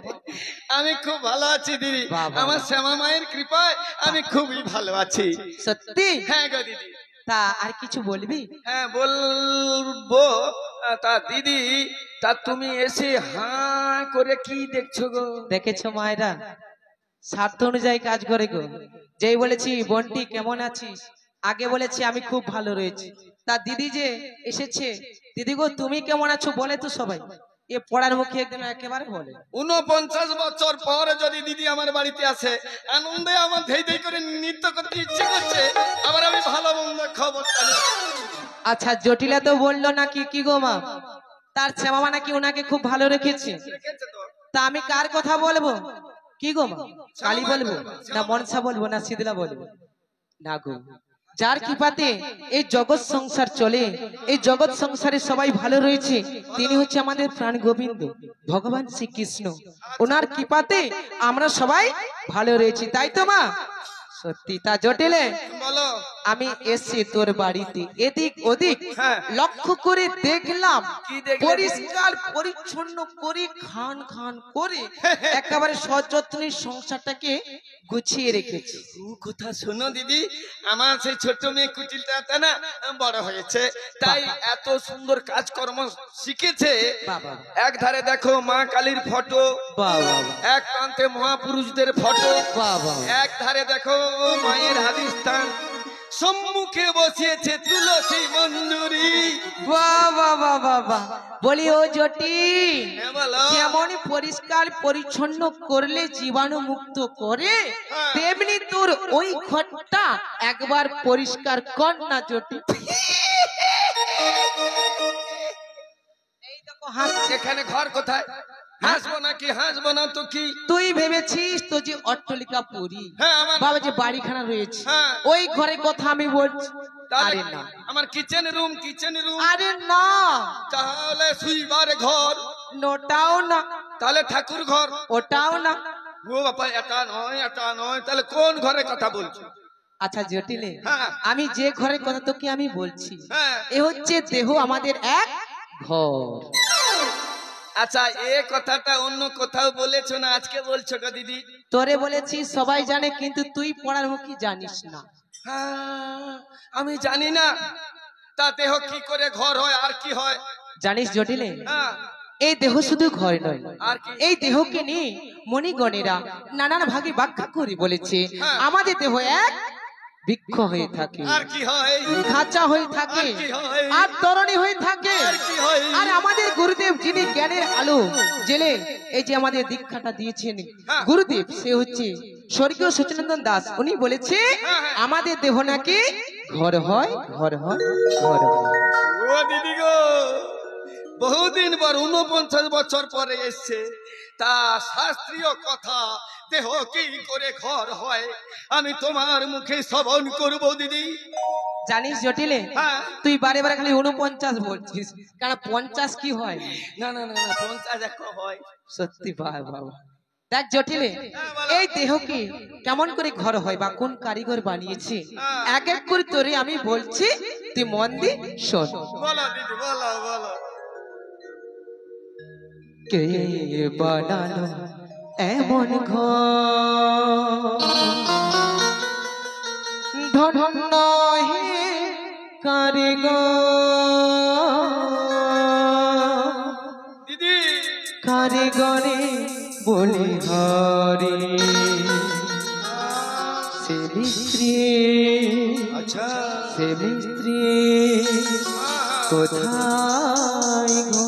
আমি খুব ভালো আছি দিদি, বাবা। আমার শ্যামা মায়ের কৃপায় আমি খুবই ভালো আছি। সত্যি? হ্যাঁ গো দিদি। তা আর কিছু বলবি? হ্যাঁ বলবো। তা দিদি, তা তুমি এসে হাঁ করে কি দেখছো গো? দেখেছো মায়েরা স্বার্থ অনুযায়ী কাজ করে গো। যেই বলেছি বন্টি কেমন আছিস, আগে বলেছি আমি খুব ভালো রয়েছি। তা দিদি যে এসেছে, দিদি গো তুমি কেমন আছো বলে তো সবাই। এ পড়ার মুখে একদিন একেবারে বলে 49 বছর পরে যদি দিদি আমার বাড়িতে আসে, আনন্দে আমার ধেই ধেই করে নৃত্য করতে ইচ্ছে করছে। আবার আমি ভালো মন্দ খবর জানি। আচ্ছা জটিলা তো বললো নাকি কি গো মা, তার শ্যামা নাকি ওনাকে খুব ভালো রেখেছে। রেখেছে তো? তা আমি কার কথা বলবো কি গো মা? কালী বলবো না মনসা বলবো না শীতলা বলবো? না গো, যার কৃপাতে এই জগৎ সংসার চলে, এই জগৎ সংসারে সবাই ভালো রয়েছে, তিনি হচ্ছে আমাদের প্রাণ গোবিন্দ ভগবান শ্রীকৃষ্ণ। ওনার কৃপাতে আমরা সবাই ভালো রয়েছি, তাই তো মা? সত্যি। তা জটিলে বলো। আমি এসে তোর বাড়িতে এদিক ওদিক হ্যাঁ। লক্ষ্য করে দেখলাম কি দেখলে? পরিষ্কার পরিচ্ছন্ন করে খান খান করে একেবারে সযত্নে সংসারটাকে গুছিয়ে রেখেছি। কথা শোনো দিদি, আমার সেই ছোট্ট মেয়ে কুটিলটা না বড় হয়েছে, তাই এত সুন্দর কাজকর্ম শিখেছে। বাবা এক ধারে দেখো মা কালীর ফটো, বাবা এক প্রান্তে মহাপুরুষদের ফটো, বাবা এক ধারে দেখো মায়ের হাদিস্থান, সম্মুখে বসিয়েছে তুলসী মঞ্জুরি। বাবা বাবা বাবা। বলি ও জটি, হ্যাঁ বলো। যেমন পরিষ্কার পরিচ্ছন্ন করলে জীবাণু মুক্ত করে, হ্যাঁ। তেমনি তোর ওই ঘরটা একবার পরিষ্কার কর না জটি। এই দেখো হাসছে। এখানে ঘর কোথায়? হাসবো নাকি হাসবো না তো কি? তুই ভেবেছিস তো যে অট্টলিকা পুরী, হ্যাঁ আমার। বাবা যে বাড়িখানা রয়েছে হ্যাঁ। ওই ঘরের কথা আমি বলছি। তাহলে আরে না, আমার কিচেন রুম, কিচেন রুম। আরে না, তাহলে শুইবার ঘর, ওটাও না, তাহলে ঠাকুর ঘর। ওটাও না। ও বাবা, এটা নয় এটা নয়, তাহলে কোন ঘরের কথা বলছো? আচ্ছা জটিলে, হ্যাঁ। আমি যে ঘরের কথা তোকে আমি বলছি, হ্যাঁ। এ হচ্ছে দেহ আমাদের এক ঘর। আচ্ছা, এ কথাটা অন্য কোথাও বলেছো না, আজকে বলছো গো দিদি? তোরে বলেছি সবাই জানে, কিন্তু তুই পড়ার মুখী জানিস না। হ্যাঁ, আমি জানি না। তা দেহ কি করে ঘর হয় আর কি হয়? জানিস জটিলে, হ্যাঁ, এই দেহ শুধু ঘর নয়, আর কি? এই দেহকে নিয়ে মণিগণেরা নানান ভাগে ব্যাখ্যা করে বলেছে। হ্যাঁ। আমাদের দেহ এক বৃক্ষ হয়ে থাকে, আর কি হয়? খাঁচা হয়ে থাকে, আর কি হয়? আর তরণী হয়ে থাকে। আর কি হয়? আর আমাদের গুরুদেব যিনি জ্ঞানের আলো জেলে এই যে আমাদের দীক্ষাটা দিয়েছেন, হ্যাঁ। গুরুদেব সে হচ্ছে স্বর্গীয় সচিনন্দন দাস। উনি বলেছে হ্যাঁ। আমাদের দেহ নাকি ঘর হয়, ঘর হয়, ঘর হয়। ও দিদি গো, বহুদিন পর 49 বছর পরে এসছে, তা শাস্ত্রীয় কথা দেহ কি করে ঘর হয় আমি তোমার মুখে শ্রবণ করবো দিদি। জানিস জটিলে, হ্যাঁ। তুই বারে বারে খালি 49 বলছিস, কারণ 50 কি হয়? না না না না, 50 এক হয়। সত্যি বাবা। দেখ জটিলে, বলো। এই দেহকে কেমন করে ঘর হয় বা কোন কারিগর বানিয়েছে, হ্যাঁ। এক এক করে তোরে আমি বলছি, তুই মন দি শোন। বলো দিদি, বলো বলো। কে বানালো এমন ঘর, ধন্য হে কারিগর, দিদি কারিগরে বলি হরি, সে মিস্ত্রি, আচ্ছা, সে মিস্ত্রি হ্যাঁ। কোথায় গো?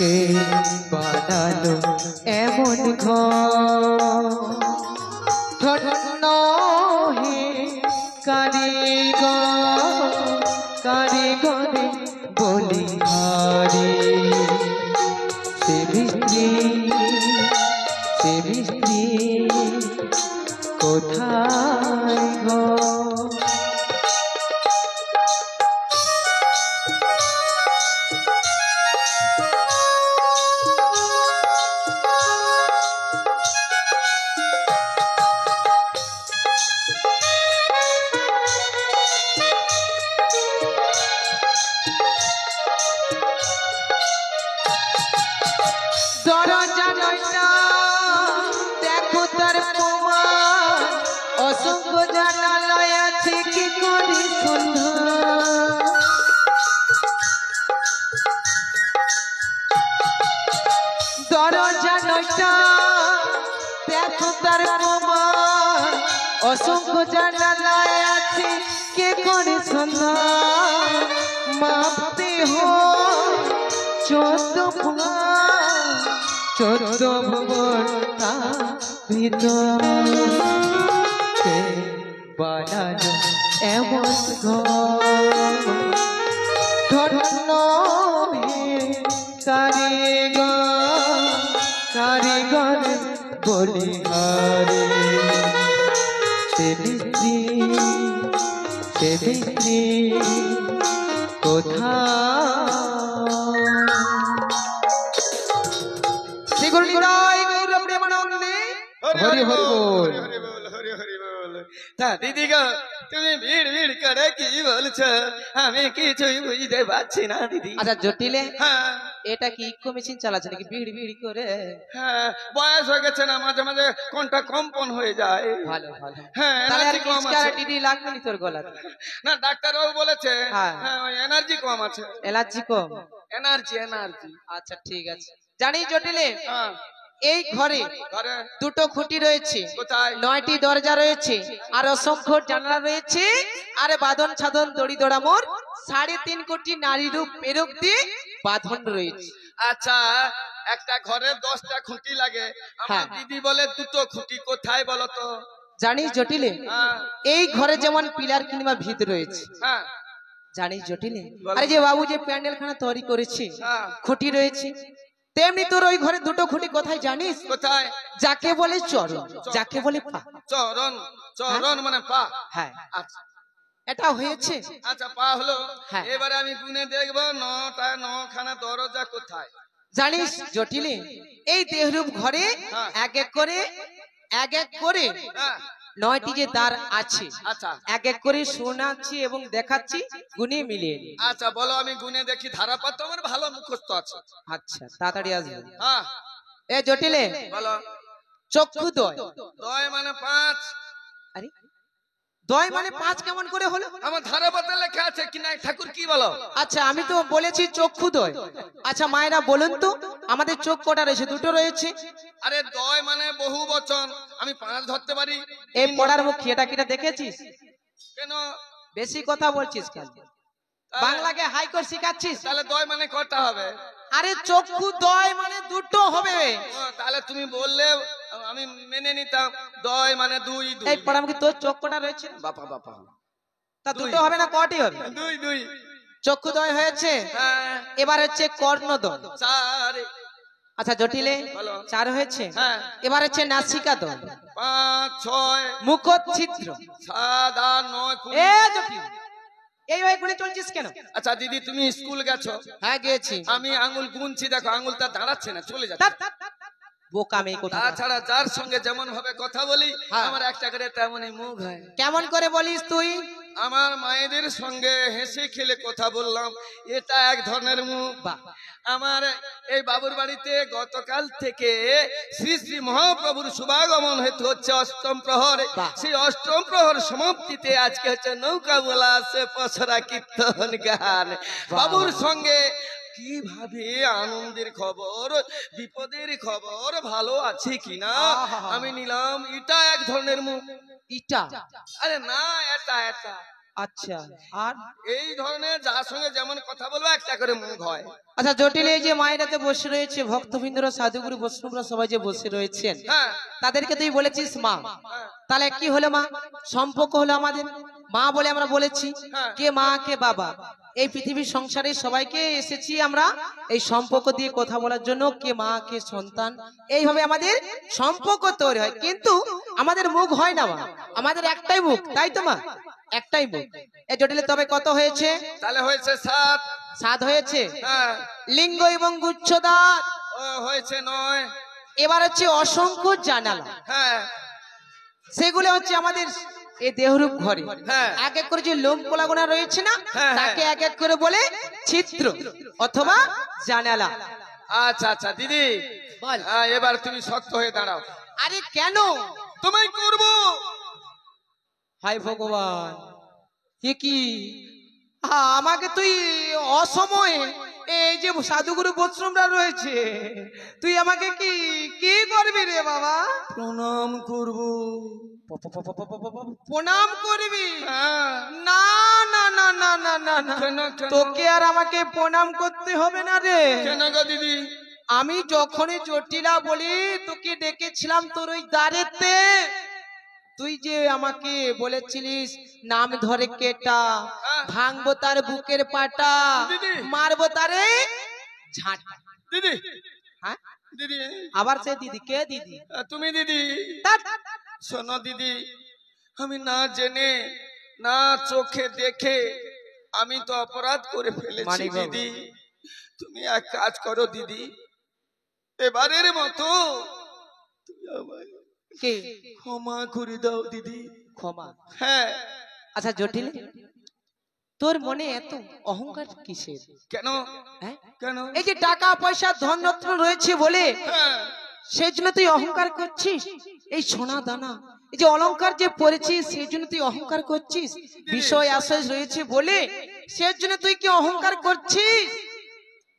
কে বানালো এমন ঘর ধন্য হে কারিগর কারিগরে বলি হারে সে মিস্ত্রি কোথায় গো দরজা নয়টা দেখো তার প্রমাণ অসংখ্য জানালায় আছে কি করে সন্ধান দরজা নয়টা দেখো তার প্রমাণ অসংখ্য জানালায় আছে কে করে সন্ধান মাপতে হয় 14 ভুবন ভিতর বানানো এমন ঘর ধন্য হে কারিগর কারিগর বলি হারে সে মিস্ত্রি কোথায় হরি হরি বল হরি হরি বল তা দিদি গো তুমি ভিড় ভিড় করে কি বলছো আমি কিছুই বুঝতে পারছি না দিদি আচ্ছা জটিলে হ্যাঁ এটা কি ইকো মেশিন চালাচ্ছে নাকি ভিড় ভিড় করে হ্যাঁ বয়স হয়ে গেছে না মাঝে মাঝে কোনটা কম্পন হয়ে যায় ভালো ভালো হ্যাঁ তাহলে আর এনার্জি কম কিচকারা আছে টিডি লাগবে নি তোর গলাতে না ডাক্তারবাবু বলেছে হ্যাঁ। হ্যাঁ ওই এনার্জি কম আছে এলার্জি কম এনার্জি আচ্ছা ঠিক আছে জানি জটিলে হ্যাঁ এই ঘরে ঘরে দুটো খুঁটি রয়েছে কোথায় 9টি দরজা রয়েছে আর অসংখ্য জানালা রয়েছে আর বাঁধন ছাদন দড়ি দড়া মোর 3.5 কোটি নারী রূপ পেরক দিয়ে বাঁধন রয়েছে আচ্ছা একটা ঘরে 10টা খুঁটি লাগে আমার হ্যাঁ। দিদি বলে দুটো খুঁটি কোথায় বলো তো জানিস জটিলে হ্যাঁ এই ঘরে যেমন পিলার কিংবা ভিত রয়েছে হ্যাঁ জানিস জটিলে বলো। আরে যে বাবু যে প্যান্ডেল খানা তৈরি করেছে হ্যাঁ। খুঁটি রয়েছে তেমনি তোর ওই ঘরে দুটো খুঁটি কোথায় জানিস কোথায় যাকে বলে চরণ যাকে বলে পা চরণ চরণ মানে পা হ্যাঁ আচ্ছা এটা হয়েছে আচ্ছা পা হলো হ্যাঁ। এবারে আমি গুনে দেখবো 9খানা দরজা কোথায় জানিস জটিলে এই দেহরূপ ঘরে হ্যাঁ। এক এক করে হ্যাঁ 9টি যে দ্বার আছে আচ্ছা এক এক করে শোনাচ্ছি এবং দেখাচ্ছি গুনে মিলিয়ে নি। আচ্ছা বলো আমি গুনে দেখি ধারাপাত তো আমার ভালো মুখস্থ আছে আচ্ছা তাড়াতাড়ি আসবে হ্যাঁ এ জটিলে বলো চক্ষুদয় 2 মানে 5 আরে দয় মানে 5 কেমন করে হলো আমার ধারাপাতে লেখা আছে কি নাই ঠাকুর কি বলো আচ্ছা আমি তো বলেছি চক্ষুদয় আচ্ছা মায়েরা বলুন তো আমাদের চোখ কটা রয়েছে দুটো রয়েছে আরে 2 মানে বহু বচন আমি 5 ধরতে পারি এই পড়ার মুখ এটা কিটা দেখেছিস কেন বেশি কথা বলছিস কেন বাংলাকে হাইকোর্ট শিখাচ্ছিস তাহলে 2 মানে কটা হবে আরে চক্ষুদয় মানে দুটো হবে ও, তাহলে তুমি বললে আমি মেনে নিতাম 2 মানে 2 এই পড়ার মুখে তোর চোখ কটা রয়েছে বাপা বাপা তা দুটো হবে না কটি হবে 2 চক্ষুদয় হয়েছে হ্যাঁ এবার হচ্ছে কর্ণদয় 4 আচ্ছা জটিলে বলো। 4 হয়েছে হ্যাঁ। এবার হচ্ছে নাসিকাদয় 5 6 মুখচ্ছিদ্র 7 8 9 এ জটিল এই ওই গুণে চলছিস কেন আচ্ছা দিদি তুমি স্কুল গেছো হ্যাঁ গেছি আমি আঙ্গুল গুনছি দেখো আঙ্গুলটা দাঁড়াচ্ছে না চলে যাচ্ছে বোকা মেয়ে কোথা তাছাড়া যার সঙ্গে যেমন ভাবে কথা বলি হ্যাঁ। আমার একটা করে তেমনই মুখ হয় কেমন করে বলিস তুই আমার মায়েদের সঙ্গে হেসে খেলে কথা বললাম এটা এক ধরনের মুখ বাহ আমার এই বাবুর বাড়িতে গতকাল থেকে শ্রী শ্রী মহাপ্রভুর শুভাগমন হেতু হচ্ছে অষ্টম প্রহর বাহ। সেই অষ্টম প্রহর সমাপ্তিতে আজকে হচ্ছে নৌকা বলা আছে পছরা কীর্তন গান বাবুর সঙ্গে কিভাবে আনন্দের খবর বিপদের খবর ভালো আছে কিনা আহা। আমি নিলাম এটা এক ধরনের মুখ ইটা আরে না এটা এটা আচ্ছা আর এই ধরনের যার সঙ্গে যেমন কথা বলবো একটা করে মুখ হয়। আচ্ছা জটিল, এই যে মায়েরাতে বসে রয়েছে ভক্তবৃন্দরা, সাধুগুরু বৈষ্ণবরা সবাই যে বসে রয়েছেন, হ্যাঁ তাদেরকে তুই বলেছিস মা, হ্যাঁ, তাহলে কি হলো মা? সম্পর্ক হলো আমাদের মা বলে আমরা বলেছি। হ্যাঁ। কে মা কে বাবা? এই পৃথিবীর সংসারে সবাইকে এসেছি আমরা এই সম্পর্ক দিয়ে কথা বলার জন্য। কে মা কে সন্তান, এইভাবে আমাদের সম্পর্ক তৈরি হয়। কিন্তু আমাদের মুখ হয় না মা, আমাদের একটাই মুখ, তাই তো মা? একটাই মুখ। এই জটিলে তবে কত হয়েছে? তাহলে হয়েছে 7। 7 হয়েছে। হ্যাঁ, লিঙ্গ এবং গুচ্ছদার। ও হয়েছে 9। এবার হচ্ছে অসংখ্য জানালা, হ্যাঁ সেগুলো হচ্ছে আমাদের এই দেহরূপ ঘরে হ্যাঁ। এক এক করে যে লোম কোলাগোনা রয়েছে না, হ্যাঁ, তাকে এক এক করে বলে ছিদ্র অথবা জানালা। আচ্ছা আচ্ছা দিদি, বল। এবার তুমি শক্ত হয়ে দাঁড়াও। আরে কেন? তোমায় করবো। হায় ভগবান, এ কি? আমাকে তুই অসময়ে, এই যে সাধুগুরু বৈষ্ণবরা রয়েছে, তুই আমাকে কি কি করবি রে বাবা? প্রণাম করবো। প্রণাম করবি? হ্যাঁ। না না না না না না না, কেন, কেন? তোকে আর আমাকে প্রণাম করতে হবে না রে। কেন গো দিদি? আমি যখনই জটিলা বলি তোকে ডেকেছিলাম তোর ওই দ্বারেতে, তুই যে আমাকে বলেছিলিস নাম ধরে কেটা, ভাঙবো তার বুকের পাটা, দিদি। মারবো তারে ঝাঁটা। দিদি হ্যাঁ? দিদি, আবার সে দিদি, কে দিদি? তুমি দিদি? ধ্যাৎ। শোনো দিদি, আমি না জেনে না চোখে দেখে আমি তো অপরাধ করে ফেলেছি মানিক বাবু। দিদি। তুমি এক কাজ করো দিদি, এবারের মতো তুমি আমায় কে? ক্ষমা করে দাও দিদি। ক্ষমা? হ্যাঁ। আচ্ছা জটিল, তোর মনে এত অহংকার কিসের? কেন? হ্যাঁ? কেন? এই যে টাকা পয়সা ধন রত্ন রয়েছে বলে হ্যাঁ। সেই জন্য তুই অহংকার করছিস? এই সোনা দানা, এই যে অলংকার যে পরেছিস সেই জন্য তুই অহংকার করছিস? বিষয় আশয় রয়েছে বলে সেই জন্য তুই কি অহংকার করছিস?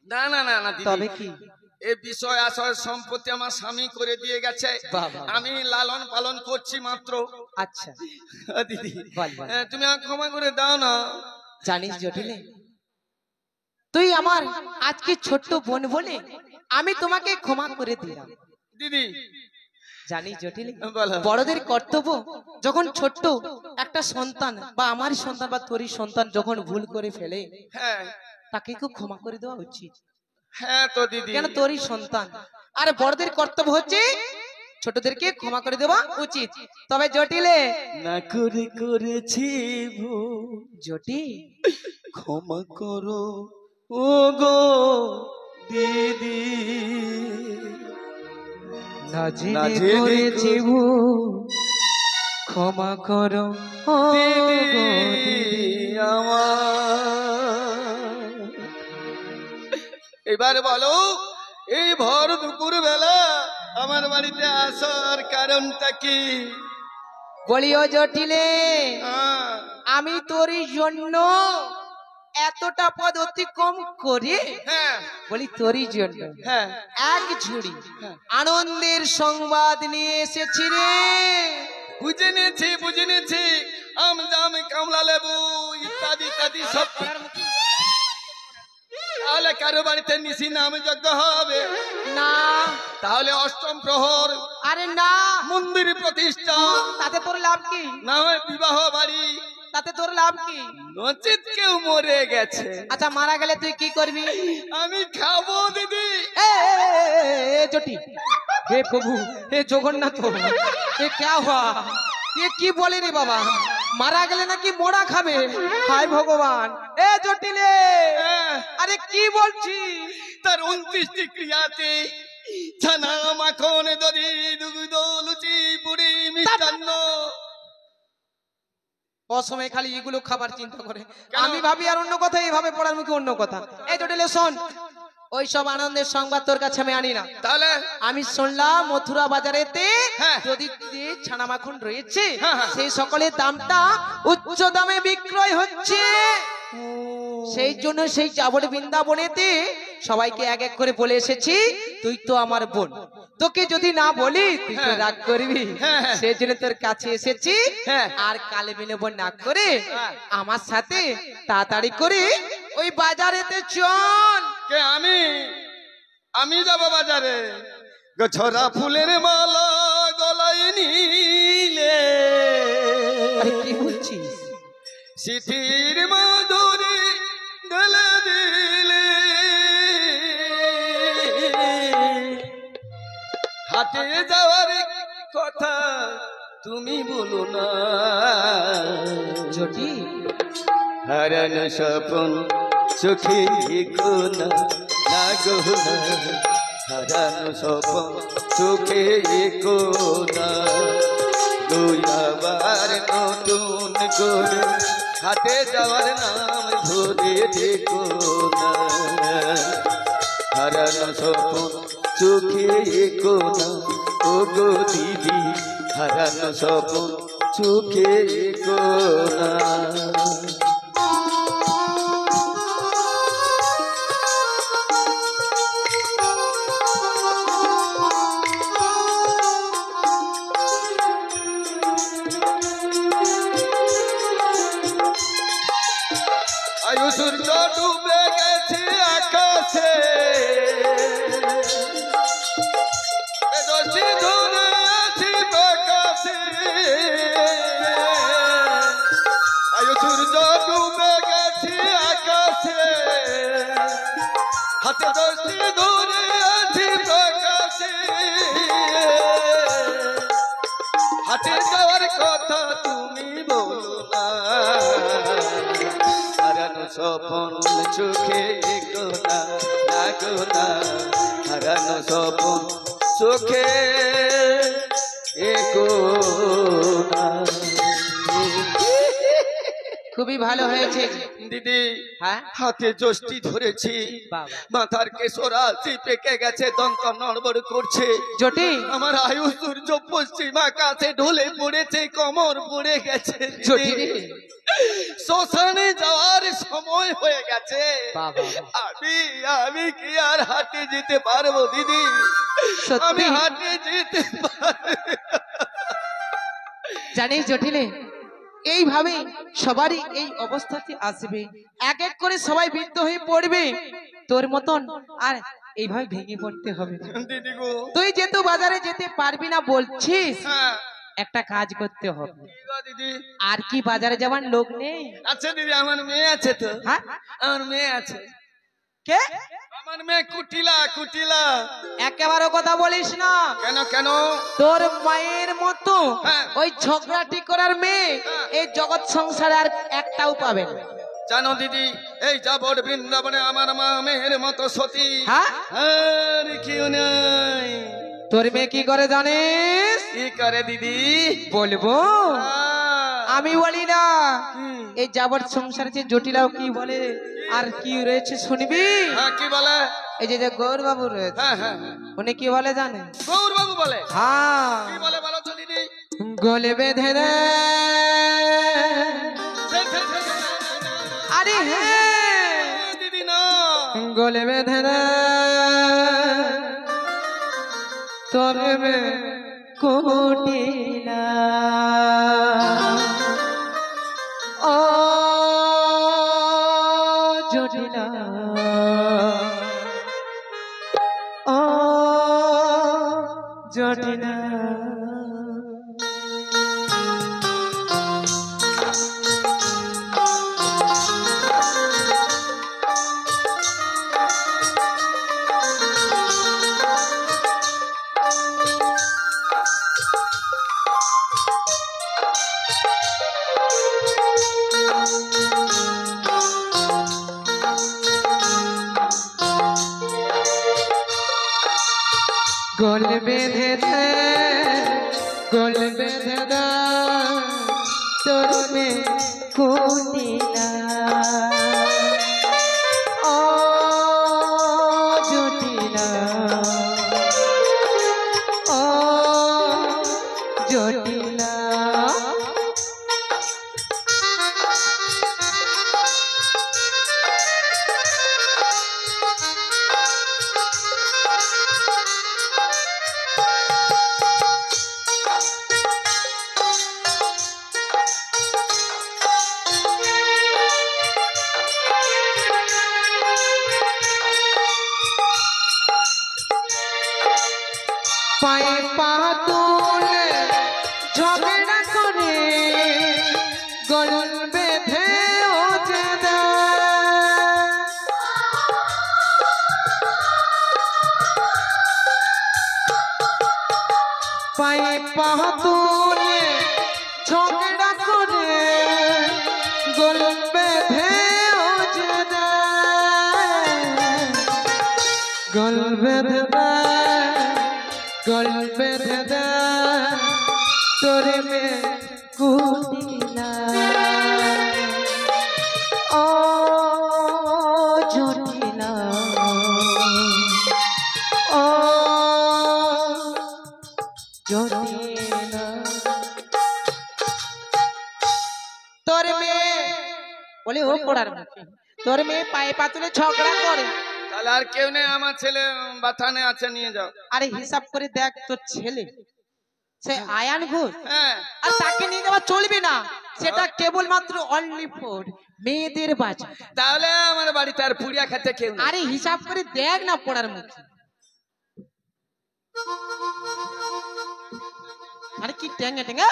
না না না না দিদি, তবে কি? এই বিষয় আসল সম্পত্তি আমার স্বামী করে দিয়ে গেছে, বাবা। আমি লালন পালন করছি মাত্র। আচ্ছা দিদি বল বল। তুমি আমাকে ক্ষমা করে দাও না। জানিস জটিলে, তুই আমার আজকে ছোট্ট বোন বলে আমি তোমাকে ক্ষমা করে দিলাম। দিদি জানিস জটিলে, বলো। বড়দের কর্তব্য যখন ছোট্ট একটা সন্তান বা আমার সন্তান বা তোরই সন্তান যখন ভুল করে ফেলে হ্যাঁ তাকে খুব ক্ষমা করে দেওয়া উচিত। হ্যাঁ তো দিদি। কেন? তোরই সন্তান। আর বড়দের কর্তব্য হচ্ছে ছোটদেরকে ক্ষমা করে দেওয়া উচিত। তবে জটিলে, না করে করেছি ভুল, জটিল ক্ষমা করো ও গো দিদি। না না জেনে জেনে করেছি ভুল, ক্ষমা করো ও দিদি গো দিদি। আমার এবার বলো, এই ভর দুপুর বেলা আমার বাড়িতে আসার কারণটা কি? বলি ও জটিলে, হ্যাঁ, আমি তোরই জন্য এতটা পদ অতিক্রম করে, হ্যাঁ বলি তোরই জন্য হ্যাঁ এক ঝুড়ি আনন্দের সংবাদ নিয়ে এসেছি রে। বুঝে নিয়েছি বুঝে নিয়েছি, আম জাম কামলা লেবু ইত্যাদি ইত্যাদি সব। তাহলে কারো বাড়িতে নিশি নাম যজ্ঞ হবে? না। তাহলে অষ্টম প্রহর আরে না, মন্দির প্রতিষ্ঠা, তাতে তোর লাভ কি? না হয় বিবাহ বাড়ি, তাতে তোর লাভ কি? নচিত কেউ মরে গেছে, আচ্ছা মারা গেলে তুই কি করবি? আমি খাবো দিদি। ए जोटी, हे प्रभु, हे जगन्नाथ, ये क्या हुआ? ये की बोले रे बाबा? मारा गले ना कि मोड़ा खाबे? हाय भगवान, ए जोटिले, अरे की बोलছি? তার 29টি ক্রিয়াতে ছানা মাখন দধি দুগ্ধ লুচি পুরি মিষ্টান্ন। অসময়ে খালি এগুলো খাবার চিন্তা করে, আমি ভাবি আর অন্য কথা, এইভাবে পড়ার মুখে অন্য কথা। এই জটিলে শোন, ওই সব আনন্দের সংবাদ তোর কাছে আমি আনি না। তাহলে আমি শুনলাম মথুরা বাজারেতে হ্যাঁ। যদি ছানা মাখন রয়েছে হ্যাঁ, হ্যাঁ। সেই সকলের দামটা উচ্চ দামে বিক্রয় হচ্ছে। সেই জন্য সেই যাবর বৃন্দাবনেতে সবাইকে এক এক করে বলে এসেছি, তুই তো আমার বোন, তোকে যদি না বলি তুই তো হ্যাঁ। রাগ করবি, হ্যাঁ, হ্যাঁ। সেই জন্য তোর কাছে এসেছি। হ্যাঁ। আর কালে বিলম্ব না করে হ্যাঁ। আমার সাথে তাড়াতাড়ি করে ওই বাজারেতে চল। কে আমি যাব বাজারে, ঝরা ফুলের মালা গলায় নিলে, আরে কি বলছিস? সিটির মাধুরী গলে দিলে, হাটে যাওয়ার কথা তুমি বলো না, জটি হারানো স্বপন চোখে কোনা না গো না, হারানো স্বপন চোখে কোনা, তুই আবার নতুন করে হাটে যাওয়ার নাম ধরে দেখো না, হারানো স্বপন চোখে কোনা, ও গো দিদি হারানো স্বপন চোখে কোনা। আয়ু সূর্য ডুবে গেছে আকাশে, রশি ধরে আছি প্রকাশে, আয়ু সূর্য ডুবে গেছে আকাশে, হাতে রশি ধরে আছি প্রকাশে, হাটে যাওয়ার কথা তুমি বলো না, হারানো স্বপন চোখে কোনা না কোনা, হারানো স্বপন চোখে কোনা। খুবই ভালো হয়েছে দিদি, হ্যাঁ হাতে যষ্টি ধরেছি, বাবা। মাথার কেশরা পেকে গেছে, দন্ত নড়বড় করছে, জটি আমার আয়ু সূর্য পশ্চিম আকাশে ঢলে পড়েছে, কোমর পড়ে গেছে, জটি রে শ্মশানে যাওয়ার সময় হয়ে গেছে, বাবা। আমি কি আর হাটে যেতে পারবো দিদি? সত্যি? আমি হাটে যেতে পারবো? জানিস জটিলে, এইভাবে সবারই এই অবস্থাতে আসবে, এক এক করে সবাই বৃদ্ধ হয়ে পড়বে, তোর মতন আর এইভাবে ভেঙে পড়তে হবে না। দিদি গো, তুই যেহেতু বাজারে যেতে পারবি না বলছিস, হ্যাঁ একটা কাজ করতে হবে। কি গো দিদি? আর কি বাজারে যাবার লোক নেই? আচ্ছা দিদি, আমার মেয়ে আছে তো, হ্যাঁ আমার মেয়ে আছে, কে? আমার মেয়ে কুটিলা কুটিলা। একেবারে কথা বলিস না, কেন কেন? তোর মায়ের মতো হ্যাঁ। ওই ঝগড়াটি করার মেয়ে এই জগৎ সংসারে আর একটাও পাবে না। জানো দিদি, এই যাবর বৃন্দাবনে আমার মা মেয়ের মতো সতী হ্যাঁ? আর কেউ নাই। তোর মেয়ে কি করে জানিস? কি করে দিদি? বলবো? আহ, আমি বলি না, কি? এই যাবর সংসারে যে জটিলাও কি বলে আর কি রয়েছে শুনবি? হ্যাঁ, কি বলে? এই যে গৌর বাবু রয়েছে, হ্যাঁ হ্যাঁ হ্যাঁ। উনি কি বলে জানে? গৌর বাবু বলে? হ্যাঁ, কি বলে বলো তো দিদি? গলে বেঁধে দে। ছে, ছে, ছে, ছে, না, না, না, না। আরে হ্যাঁ, এ, দিদি না। গলে বেঁধে দে তোর মেয়ে কুটিলা। ও জটিলা, ও জটিলা। গোল বেঁধে দে, গোল বেঁধে দে তোর মে কুটিলা। ও জটিলা, ও জটিলা। পায়ে পা তুলে ঝগড়া করে গলন বেঁধে ওঠে পায়ে পা তুলে ঝগড়া করে গলন বেঁধে ওঠে গল বেঁধে গল বেঁধে তোরে মে কুটিলা ও জটিলা ও জটিলা তোর মেয়ে বলে ও পড়ার মুখে তোর মেয়ে পায়ে পাতুলে ঝগড়া করে তাহলে আর কেউ নেই, আমার ছেলে বাথানে আছে, নিয়ে যাও। আরে হিসাব করে দেখ তোর ছেলে সে আয়ান ঘোষ হ্যাঁ, আর তাকে নিয়ে যাওয়া চলবে না, সেটা কেবলমাত্র অনলি ফর মেয়েদের বাজার। তাহলে আমার বাড়িতে আর পুড়িয়া খেতে কেউ নেই। আরে হিসাব করে দেখ না পড়ার মুখে। আরে কি টেঙ্গে টেঙ্গে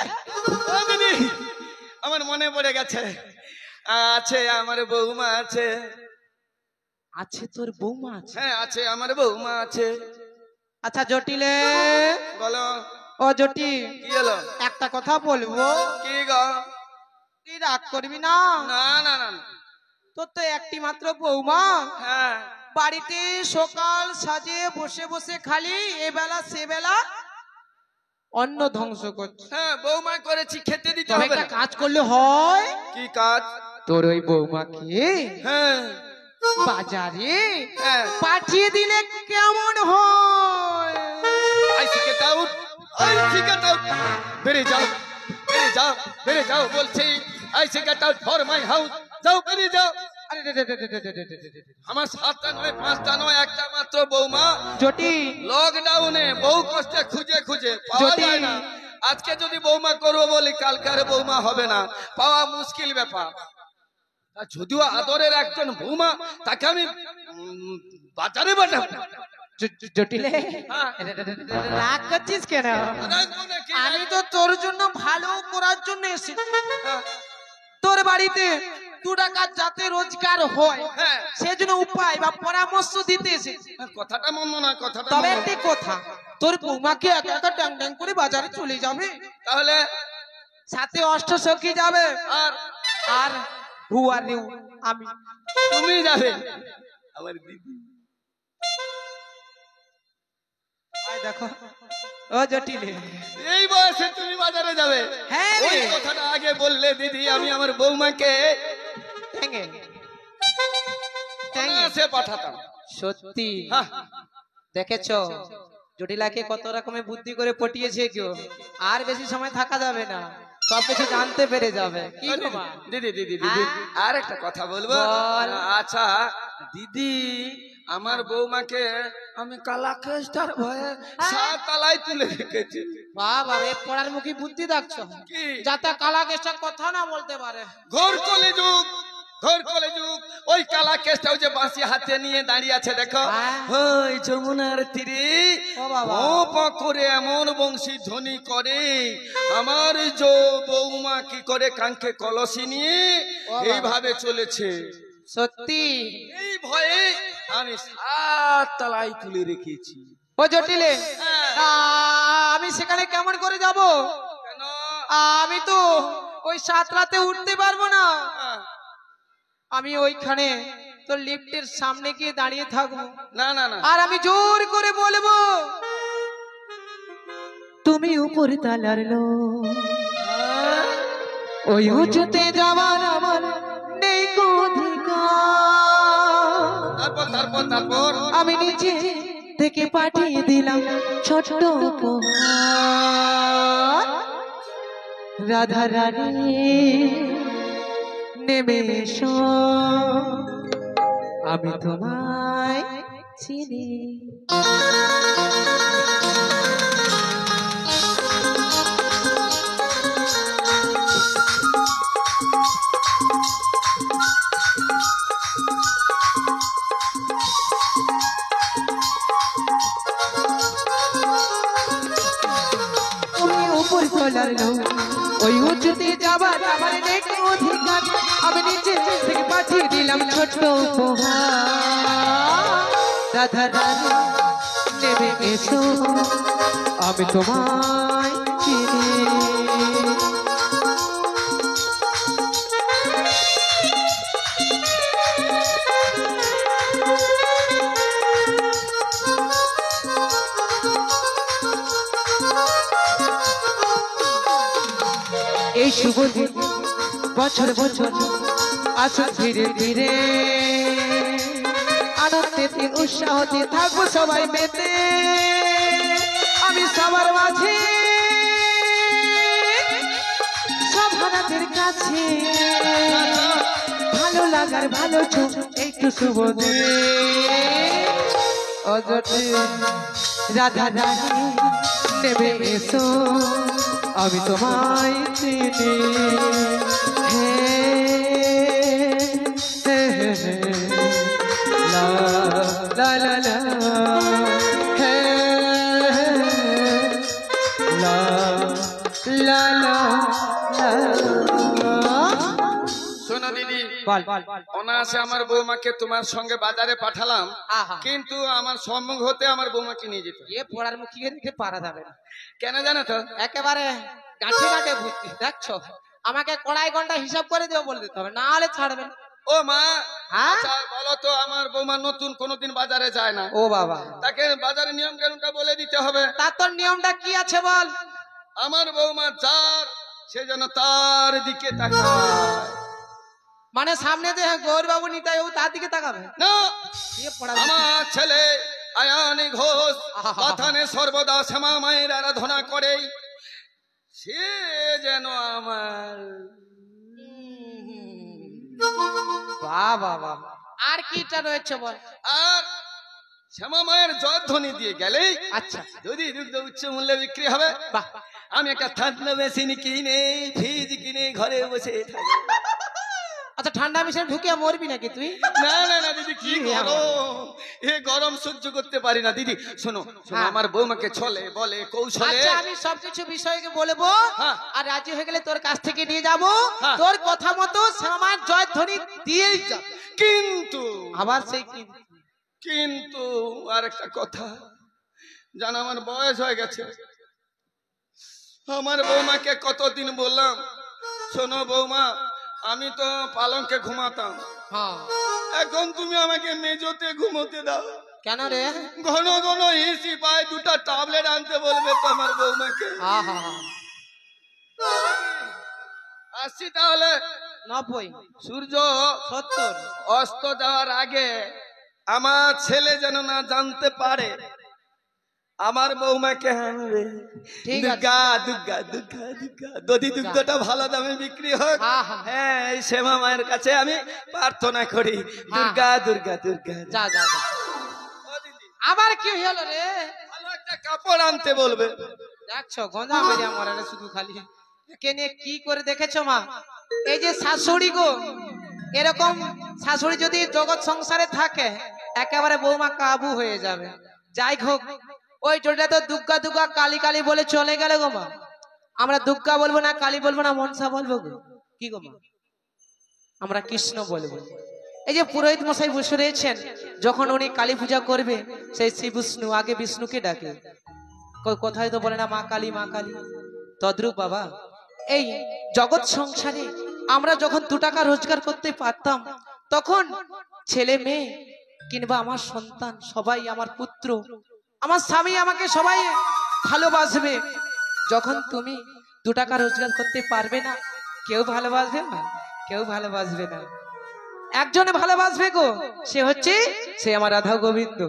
ও দিদি, আমার মনে পড়ে গেছে, আছে আমার বৌমা আছে। আছে তোর বৌমা আছে? হ্যাঁ আছে, আমার বৌমা আছে। আচ্ছা জটিলে বলো। ও জটি কি হলো? একটা কথা বলবো, কি গো? তুই রাগ করবি না? না না না। তোর তো একটি মাত্র বৌমা, হ্যাঁ, বাড়িতে সকাল সাজে বসে বসে খালি এবেলা সেবেলা অন্ন ধ্বংস করছে। হ্যাঁ বৌমা করেছি, খেতে দিতে তবে হবে একটা না। কাজ করলে হয়। কি কাজ? তোর ওই বৌমাকে হ্যাঁ বাজারে হ্যাঁ, পাঠিয়ে দিলে কেমন হয়? আই সিকেট আউট, আই সিকেট আউট, বেরে যাও, বেরে যাও, বেরে যাও বলছি। আই সিকেট আউট ফর মাই হাউস, যাও বেরে যাও। আরে রে রে রে রে রে রে রে রে রে। আমার 7টা নয় 5টা নয়, একটা মাত্র বৌমা। জটি লকডাউনে বহু কষ্টে খুঁজে খুঁজে পাওয়া যদি- যায় না। আজকে যদি বৌমা করবো বলি, কালকে আর বৌমা হবে না, পাওয়া মুশকিল ব্যাপার। আর যদিও আদরের একজন বৌমা, তাকে আমি বাজারে পাঠাবো। জটিলে হ্যাঁ। রাগ করছিস কেন? রাখবো নাকি? আমি তো তোর জন্য ভালো করার জন্য এসেছি। হ্যাঁ, তোর বাড়িতে 2 টাকা যাতে রোজগার হয় হ্যাঁ। সেজন্য উপায় বা পরামর্শ দিতে এসেছি। কথাটা মন্দ না, কথাটা তবে মন্দ। একটি কথা, তোর বৌমাকে একা একা ট্যাং ট্যাং করে বাজারে চলে যাবে, তাহলে সাথে অষ্টসখী যাবে, আর আর হুয়া নিউ আমি। তুমি যাবে? আমার দিদি। আয় দেখো ও জটিলে, এই বয়সে তুমি বাজারে যাবে? হ্যাঁ রে। ওই কথাটা আগে বললে দিদি, আমি আমার বৌমাকে ঠ্যাঙ্গে সে পাঠাতাম। সত্যি হ্যাঁ, দেখেছো জটিলাকে কত রকমের বুদ্ধি করে পটিয়েছে কেউ। আর বেশি সময় থাকা যাবে না, সবকিছু জানতে পেরে যাবে। কি গো মা? দিদি দিদি দিদি, হ্যাঁ? আর একটা কথা বলবো? বল। আচ্ছা দিদি, আমার বৌমাকে আমি কালা কেষ্টার ভয়ে 7 তলায় তুলে রেখেছি। বাবা রে, পড়ার মুখে বুদ্ধি দেখছো, কি? যাতে কালা কেসটা কথা না বলতে পারে। ঘোর কলিযুগ, ঘোর কলিযুগ। ওই কালা কেষ্টা, ওই যে বাঁশি হাতে নিয়ে দাঁড়িয়ে আছে দেখো, হ্যাঁ। ওই যমুনার তীরে ও বাবা। প করে এমন বংশী ধ্বনি করে, আমার বৌমা কি করে কাঙ্খে কলসি নিয়ে বাবা। এইভাবে চলেছে। সত্যি এই ভয়ে আমি 7 তলায় তুলে রেখেছি। ও জটিলে, হ্যাঁ। আমি সেখানে কেমন করে যাব? কেন? আমি তো ওই 7 রাতে উঠতে পারবো না। হ্যাঁ। আমি ওইখানে তোর লিফটের সামনে গিয়ে দাঁড়িয়ে থাকবো, না না না, আর আমি জোর করে বলবো, তুমি উপরে তালার লোক, ওই উঁচুতে যাওয়ার আমার নেই কো অধিকার। তারপর তারপর তারপর আমি নিচে থেকে পাঠিয়ে দিলাম ছোট্ট উপহার, রাধা রানী নেমে এসো, আমি তোমায় চিনি। উপর তোলার লো ওই উঁচুতে যাবার আমার নেই অধিকার আমি নিচে থেকে পাঠিয়ে দিলাম ছোট্ট উপহার রাধা রানী নেমে এসো আমি তোমায় চিনি এই শুভ দিন বছর বছর আসুন ধীরে ধীরে আনন্দে দিন উৎসাহ দিয়ে থাকবো সবাই মেতে আমি সবার মাঝে সব হারাদের কাছে ভালো লাগার ভালো চোখ একটু শুভ দিন অজটে রাধা রানী নেমে এসো আমি তোমায় চিনি হে হে হে হে লা লা লা লা হে লা লা লা লা শোনো দিদি, বল অনায়াসে আমার বৌমাকে তোমার সঙ্গে বাজারে পাঠালাম, আহা কিন্তু আমার সম্মুখ হতে আমার বৌমাকে নিয়ে যেত। এ পড়ার মুখিয়ে রেখে পারা যাবে না কেন জানো তো? একেবারে গাছে গাছে ভর্তি দেখছো আমাকে কড়াই ঘন্টা হিসাব করে দেবো বলে দিতে হবে না হলে ছাড়বে না। ও মা, হ্যাঁ? আচ্ছা বলো তো, আমার বৌমা নতুন কোনোদিন বাজারে যায় না, ও বাবা তাকে বাজারে নিয়ম কানুনটা বলে দিতে হবে। তার তোর নিয়মটা কি আছে বল? আমার বৌমা যার সে যেন তার দিকে তাকায় মানে সামনে যে গৌর বাবু নিতাই ও তার দিকে তাকাবে না। এ পড়া আমার ছেলে আয়ানি ঘোষ আহা। কথানে সর্বদা শ্যামা মায়ের আরাধনা করে, সে যেন আমার বাবা বাবা আর কিটা রয়েছে বল? আর শ্যামা মায়ের জয়ধ্বনি দিয়ে গেলেই আচ্ছা যদি দুগ্ধ উচ্চ মূল্যে বিক্রি হবে, বাহ আমি একটা ঠান্ডা মেশিন কিনে ফ্রিজ কিনে ঘরে বসে থাকি। আচ্ছা ঠান্ডা মিশন ঢুকে মরবি নাকি তুই? না না না দিদি, কি গরম, এ গরম সহ্য করতে পারি না দিদি। শোনো শোনো, হ্যাঁ। আমার বৌমাকে ছলে বলে কৌশলে আচ্ছা আমি সবকিছু বিষয়কে বলবো হ্যাঁ। আর রাজি হয়ে গেলে তোর কাছ থেকে নিয়ে যাব হ্যাঁ। তোর কথা মতো শ্যামার জয়ধ্বনি দিয়েই যাব। কিন্তু আবার সেই কি কিন্তু আর একটা কথা জানো, আমার বয়স হয়ে গেছে। আমার বৌমাকে কতদিন বললাম, শোনো বৌমা, আমি তো পালঙ্কে ঘুমাতাম, হ্যাঁ এখন তুমি আমাকে মেজোতে ঘুমোতে দাও। কেন রে? ঘন ঘন হিসি পায় দুটা ট্যাবলেট আনতে বলবে তো আমার বৌমাকে। আহা আসছি তাহলে। 90 সূর্য 70 অস্ত যাওয়ার আগে আমার ছেলে যেন না জানতে পারে আমার বৌমাকে আনবে। ঠিক আছে। দুর্গা দুর্গা দুর্গা দুর্গা দধি দুগ্ধটা ভালো দামে বিক্রি হোক। আহা। হ্যাঁ, এই শ্যামা মায়ের কাছে আমি প্রার্থনা করি, দুর্গা দুর্গা দুর্গা। যা যা যা। ও দিদি, আবার কি হলো রে? ভালো একটা কাপড় আনতে বলবে। দেখছো গন্ধা মেরে আমার আরে শুধু খালি একে নিয়ে কি করে দেখেছো মা? এই যে শাশুড়ি গো, এরকম শাশুড়ি যদি জগৎ সংসারে থাকে একেবারে বৌমা কাবু হয়ে যাবে। যাই হোক, ওই জোরটা তো দুর্গা দুর্গা কালী কালী বলে চলে গেল গো মা। আমরা দুর্গা বলবো না, কালী বলবো না, মনসা বলবো গো, কি গো মা? আমরা কৃষ্ণ বলবো। এই যে পুরোহিত মশাই বসে রয়েছেন, যখন উনি কালী পূজা করবে সেই শ্রী বিষ্ণু আগে বিষ্ণুকে ডাকে, কোথায় তো বলে না মা কালী মা কালী। তদ্রূপ বাবা এই জগৎ সংসারে আমরা যখন 2 টাকা রোজগার করতে পারতাম, তখন ছেলে মেয়ে কিংবা আমার সন্তান সবাই, আমার পুত্র, আমার স্বামী, আমাকে সবাই ভালোবাসবে। যখন তুমি 2 টাকা রোজগার করতে পারবে না, কেউ ভালোবাসবে না, কেউ ভালোবাসবে না। একজনে ভালোবাসবে গো, সে আমার রাধা গোবিন্দ।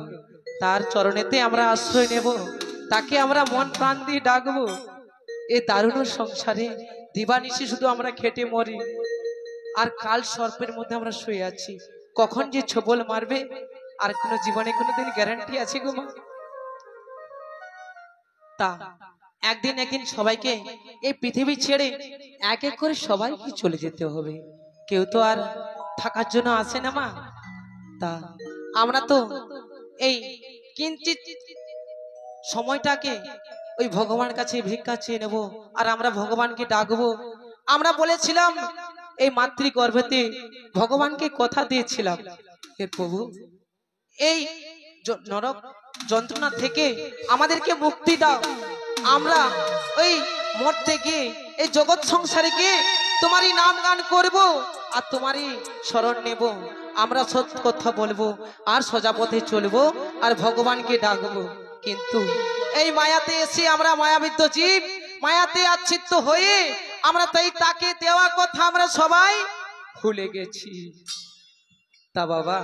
তার চরণেতে আমরা আশ্রয় নেব, তাকে আমরা মন প্রাণ দিয়ে ডাকবো। এই দারুণ সংসারে দিবানিশি শুধু আমরা খেটে মরি, আর কাল সর্পের মধ্যে আমরা শুয়ে আছি। কখন যে ছোবল মারবে আর কোন জীবনে কোনোদিন গ্যারান্টি আছে গো মা? তা একদিন সবাইকে এই পৃথিবী ছেড়ে এক এক করে সবাইকে চলে যেতে হবে, কেউ তো আর থাকার জন্য আসে না মা। তা আমরা তো এই কিঞ্চিত সময়টাকে ওই ভগবান কাছে ভিক্ষা চেয়ে নেবো আর আমরা ভগবানকে ডাকবো। আমরা বলেছিলাম এই মাতৃগর্ভেতে ভগবানকে কথা দিয়েছিলাম, হে প্রভু এই নরক যন্ত্রণা থেকে আমাদেরকে মুক্তি দাও। আমরা ওই মরতে গিয়ে এই জগৎ সংসারে গিয়ে তোমারই নাম গান করব আর তোমারই শরণ নেব। আমরা সত্য কথা বলবো আর সোজা পথে চলবো আর ভগবানকে ডাকবো। কিন্তু এই মায়াতে এসে আমরা মায়াবিদ্ধ জীব, মায়াতে আচ্ছিন্ন হয়ে আমরা তাই তাকে দেওয়া কথা আমরা সবাই ভুলে গেছি। তা বাবা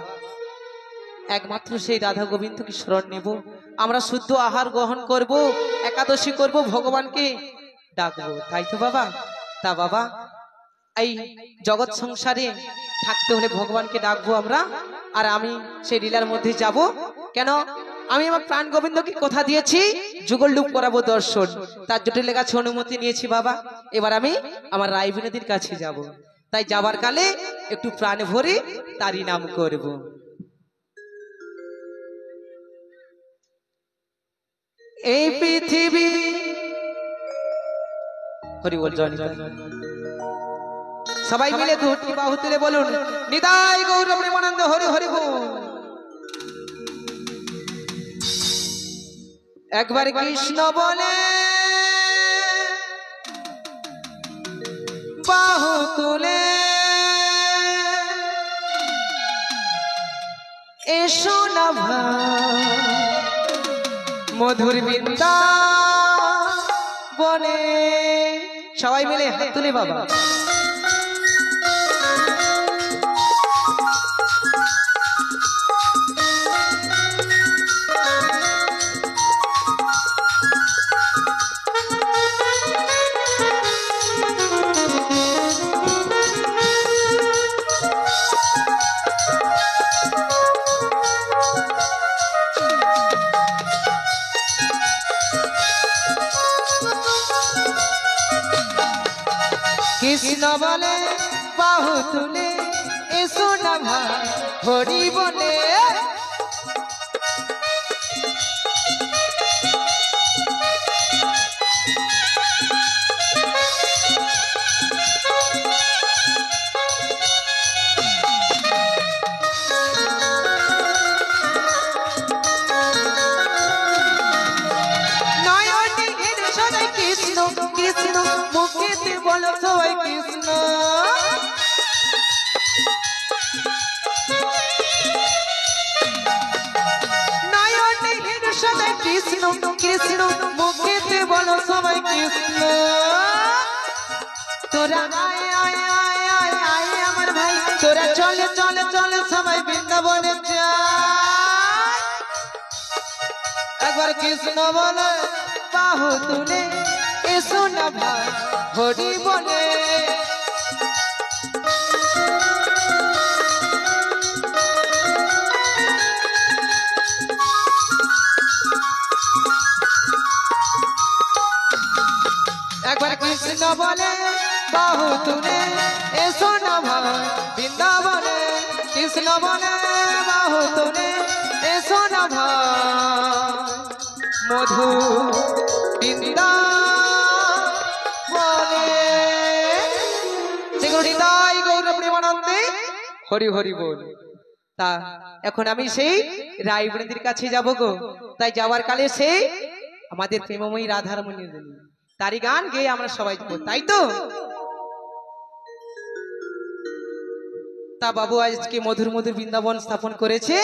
একমাত্র সেই রাধা গোবিন্দকে স্মরণ নেব, আমরা শুদ্ধ আহার গ্রহণ করব, একাদশী করব, ভগবানকে ডাকবো, তাই তো বাবা? তা বাবা এই জগৎ সংসারে থাকতে হলে ভগবানকে ডাকবো আমরা, আর আমি সেই লীলার মধ্যে যাব। কেন আমি আমার প্রাণ গোবিন্দকে কথা দিয়েছি যুগল লুপ করাবো দর্শন, তার জটিল কাছে অনুমতি নিয়েছি বাবা। এবার আমি আমার রায় বিনোদীর কাছে যাব, তাই যাবার কালে একটু প্রাণ ভরে তারই নাম করব। এই পৃথিবী হরি বল জয় নিতাই। সবাই মিলে দুটি বাহু তুলে বলুন নিতাই গৌর প্রেমানন্দ হরি হরি বল। একবার কৃষ্ণ বলে বাহু তুলে এসো না ভাই মধুর বৃন্দাবনে। সবাই মিলে হাত তুলে বাবা। কৃষ্ণ বলে বাহু তুলে এসো না ভাই হরি বলে। কৃষ্ণ কৃষ্ণ মুখেতে বলো সবাই কৃষ্ণ। নয়নের সদাই কৃষ্ণ কৃষ্ণ মুখেতে বলো সবাই কৃষ্ণ। তোরা আয় আয় আয় আয় আয় আমার ভাই, তোরা চলে চলে চলে সবাই বৃন্দাবনে যায়। একবার কৃষ্ণ বলে বাহু তুলে এসো না ভাই হরি বলে। একবার কৃষ্ণ বলে বাহু তুলে এসো না ভাই বৃন্দাবনে। কৃষ্ণ বলে বাহু তুলে এসো না ভাই মধু হরি হরি বল। তা এখন আমি সেই রায় বিনোদীর কাছে যাব গো, তাই যাওয়ার কালে সেই আমাদের প্রেমময়ী রাধার মনে তারই গান গেয়ে আমরা সবাই যাবো, তাই তো? তা বাবু আজকে মধুর মধুর বৃন্দাবন স্থাপন করেছে।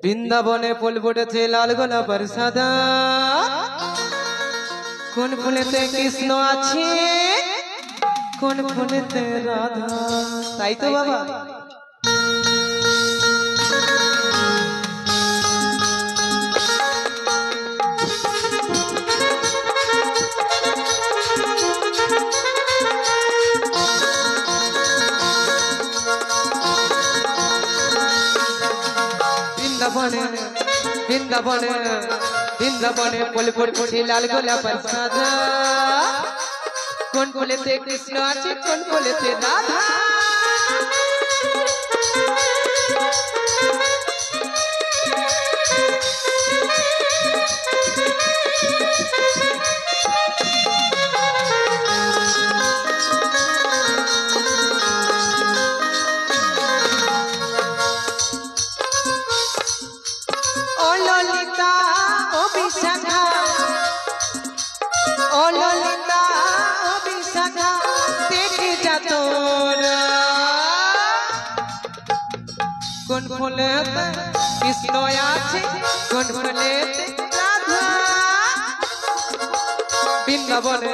বৃন্দাবনে ফুল ফুটেছে লাল গোলাপের সাদা, কোন ফুলেতে কৃষ্ণ আছে কোন ফুলেতে রাধা, তাই তো বাবা? বৃন্দাবনে বৃন্দাবনে বৃন্দাবনে ফুল ফুটেছে লাল গোলাপের সাদা, কোন ফুলেতে কৃষ্ণ আছে কোন ফুলেতে রাধা। বিশাখা ও ললিতা ও বিশাখা দেখে যা তোরা কোন ফুলেতে কৃষ্ণ আছে কোন ফুলেতে রাধা বৃন্দাবনে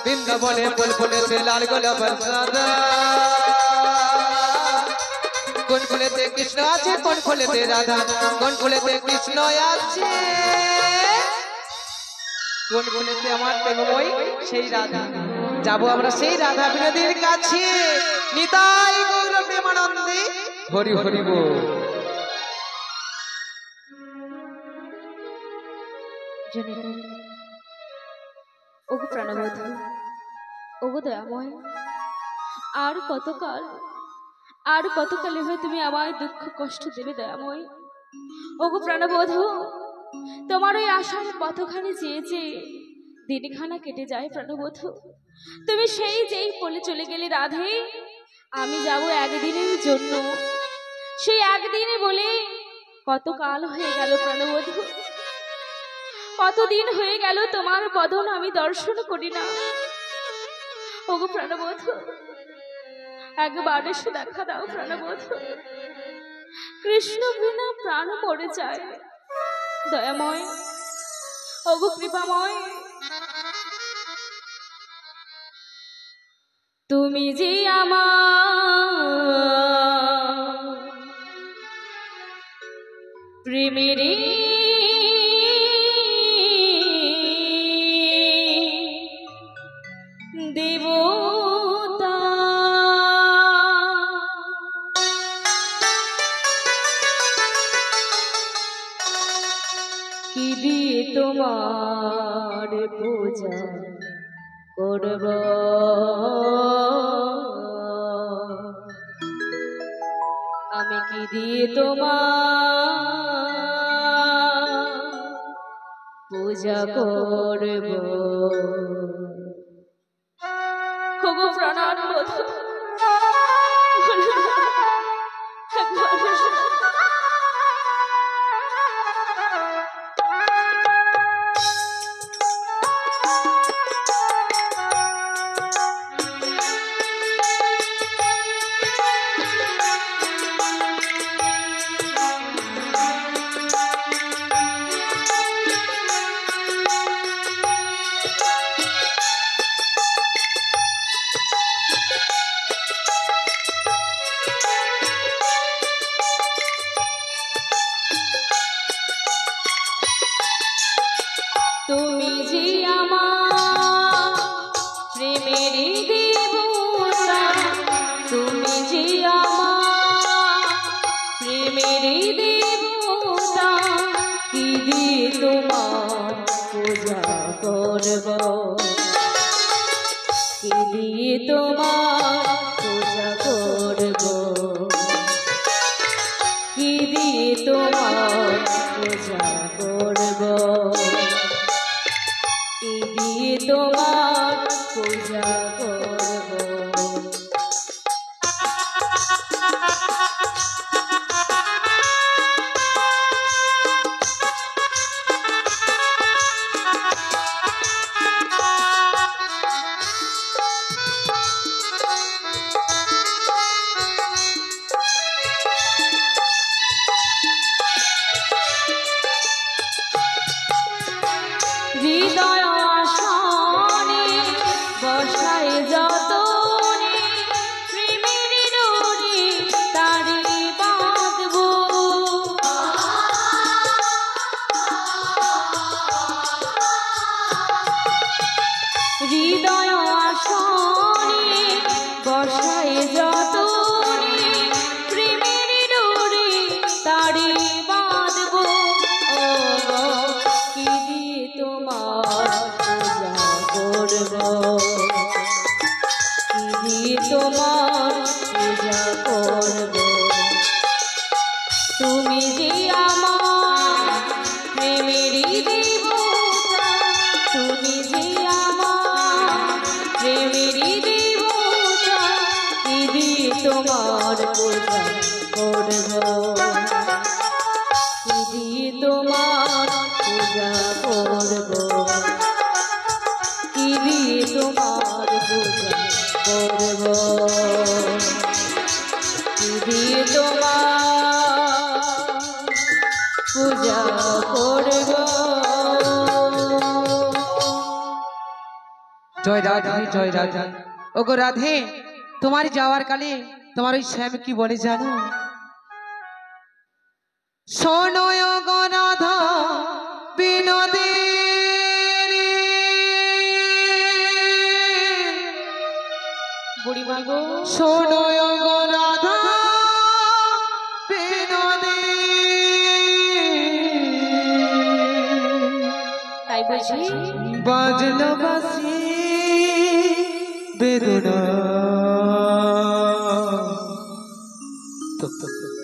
বৃন্দাবনে ফুল ফুলেতে লাল গোলাপ সাদা কোন ফুলেতে কৃষ্ণ আছে কোন ফুলেতে রাধা কোন ফুলেতে কৃষ্ণ আছে কোন ফুলেতে আমার প্রেমময় সেই রাধা যাবো আমরা সেই রাধা বিনোদীর কাছে নিতাই গৌর প্রেমানন্দে হরি হরি বল ওগো প্রাণবধূ ওগো দয়াময় আর কতকাল হয়ে তুমি আমায় দুঃখ কষ্ট দেবে দয়াময় ওগো প্রাণবধূ তোমার ওই আশার পথখানি চেয়ে দিনখানা কেটে যায় প্রাণবধূ তুমি সেই যেই বলে চলে গেলে রাধে আমি যাব একদিনের জন্য সেই একদিনে বলে কত কাল হয়ে গেল প্রাণবধূ কতদিন হয়ে গেল তোমার বদন আমি দর্শন করি না ওগো প্রাণবধূ একবার এসে দেখা দাও প্রাণবধূ কৃষ্ণ বিনা প্রাণ মরে যায় দয়াময় ওগো কৃপাময় তুমি যে আমার প্রেমেরই দেবতা কি দিয়ে তোমার পূজা করব আমি কি দিয়ে তোমার পূজা করব ওগো প্রাণবধূ তুমি যে আমার প্রেমেরই দেবতা তুমি যে আমার প্রেমেরই দেবতা কি দিয়ে তোমার পূজা করব কি দিয়ে তোমার পূজা করব কি দিয়ে তোমার পূজা করব কি দিয়ে তোমার পূজা করব হৃদয় আসনে বসায় যতনে প্রেমের ডোরে তারে বাঁধব হৃদয় আসনে বসায় যতনে প্রেমের ডোরে তারে বাঁধব কি দিয়ে তোমার পূজা করব কি দিয়ে তোমার পূজা করব তুমি যে আমার প্রেমেরই দেবতা তুমি যে আমার প্রেমেরই দেবতা কি দিয়ে তোমার পূজা করব কি দিয়ে তোমার পূজা করব কি দিয়ে তোমার পূজা করব কি দিয়ে তোমার পূজা করব। জয় রাধে জয় রাধে। ওগো রাধে, তোমার যাওয়ার কালে তোমার ওই শ্যাম কি বলে জানো? শোনো গো রাধা বিনোদী বুড়িমা গো শোনো গো রাধা বিনোদী তাই বুঝি বাজলো বাসি বেদনা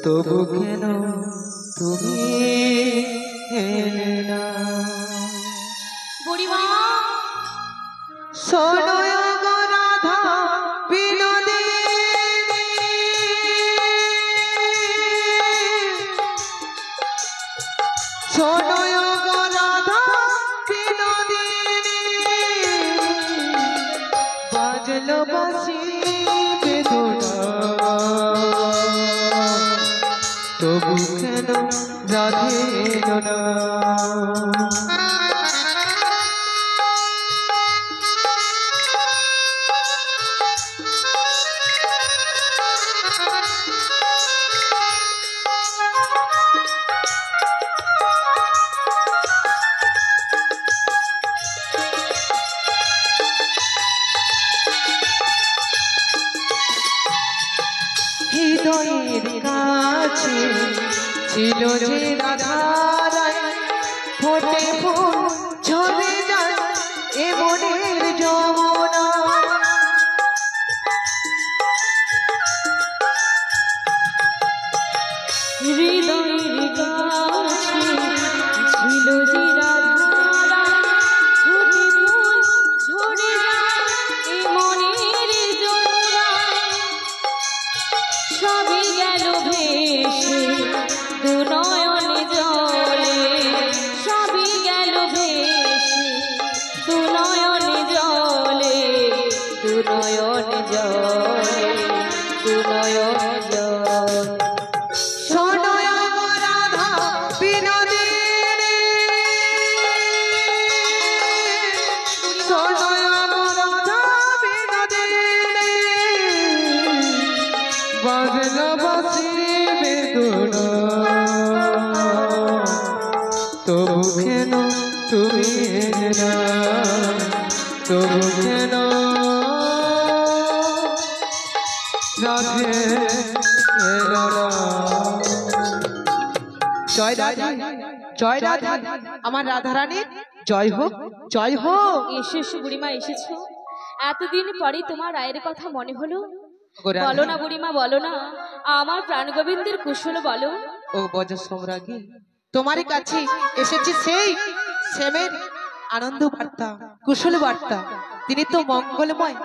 তবু কেন তুমি এলে না? বুড়িমা শোনো গো রাধা বিনোদিনী শোনো গো রাধা বিনোদিনী বাজলো বাঁশি বেদনা তবু কেন রাধে এলো না? হৃদয়ের কাছে ছিল যে রাধারায় ফোটে ফুল ঝরে যায় এ মনের যমুনা হৃদয়ের কাছে ছিল যে রাধারা ফুটে ফুল ঝরে যায় এ মনের যমুনা সবই গেল ভেসে দু নয়ন জলে সবই গেল ভেসে দু নয়ন জলে দু নয়ন জলে দু নয়ন জলে। শোনো গো রাধা বিনোদিনী শোনো গো রাধা বিনোদিনী বাজলো বাঁশি বেদনা তবু কেন তুমি এলে না? তবু কেন রাধে এলো না? জয় রাধা জয় রাধা আমার রাধারানী জয় হোক জয় হোক। এসেছো বুড়িমা এসেছো, এতদিন পরে তোমার রায়ের কথা মনে হলো। গো রাধা, বলো না বুড়িমা বলো না, আমার প্রাণ গোবিন্দের কুশল বলো। ও বজ সম্রাজ্ঞী, তোমারই কাছে এসেছে সেই শ্যামের আনন্দ বার্তা কুশল বার্তা। তিনি তো মঙ্গলময়,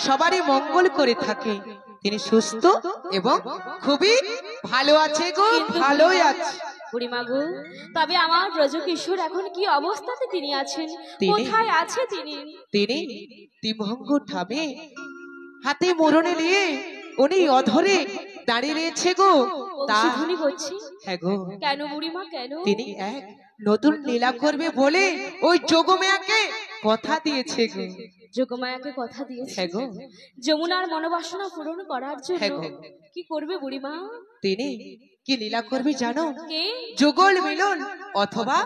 সবারই মঙ্গল করে থাকে। তিনি সুস্থ এবং খুবই ভালো আছে গো, ভালোই আছে। বুড়িমা গো, তবে আমার ব্রজকিশোর এখন কি অবস্থাতে তিনি আছেন, কোথায় আছে তিনি? তিনি তিমহঙ্গ ঠামে হাতে মোড়নে নিয়ে উনি অধরে দাঁড়িয়ে রয়েছে গো। তা ধ্বনি করছি। হ্যাঁ গো, কেন বুড়িমা কেন? তিনি এক নতুন লীলা করবে বলে ওই যোগমায়াকে কথা দিয়েছে গো। যোগমায়াকে কথা দিয়েছে হ্যাঁ গো, যমুনার মনোবাসনা পূরণ করার হ্যাঁ জন্য। গো। কি করবে বুড়িমা? তিনি কি লীলা করবে জানো? কে? যুগল মিলন অথবা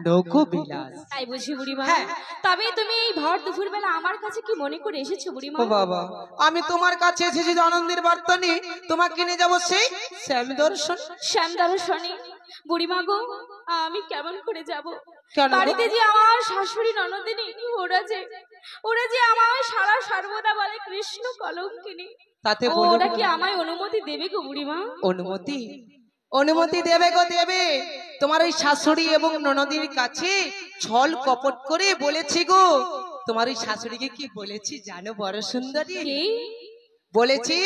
নৌকো বিলাস। তাই বুঝি বুড়িমা? হ্যাঁ। তবে তুমি এই ভর দুপুর বেলা আমার কাছে কি মনে করে এসেছো বুড়িমা? ও বাবা, আমি তোমার কাছে এসেছি আনন্দের বার্তা নিয়ে। তোমাকে নিয়ে যাবো সেই শ্যাম দর্শন। শ্যাম দর্শনে? বুড়িমা গো, আমি কেমন করে যাব? কেন গো? বাড়িতে যে আমার শাশুড়ি ননদিনী, ওরা যে আমায় সারা সর্বদা বলে কৃষ্ণ কলঙ্কিনী। তাতে বলো ওরা কি আমায় অনুমতি দেবে গো বুড়িমা? অনুমতি অনুমতি দেবে গো, দেবে। তোমার ওই শাশুড়ি এবং ননদির কাছে ছল কপট করে বলেছি গো। তোমার ওই শাশুড়িকে কি বলেছি জানো বড় সুন্দরী? কে? বলেছি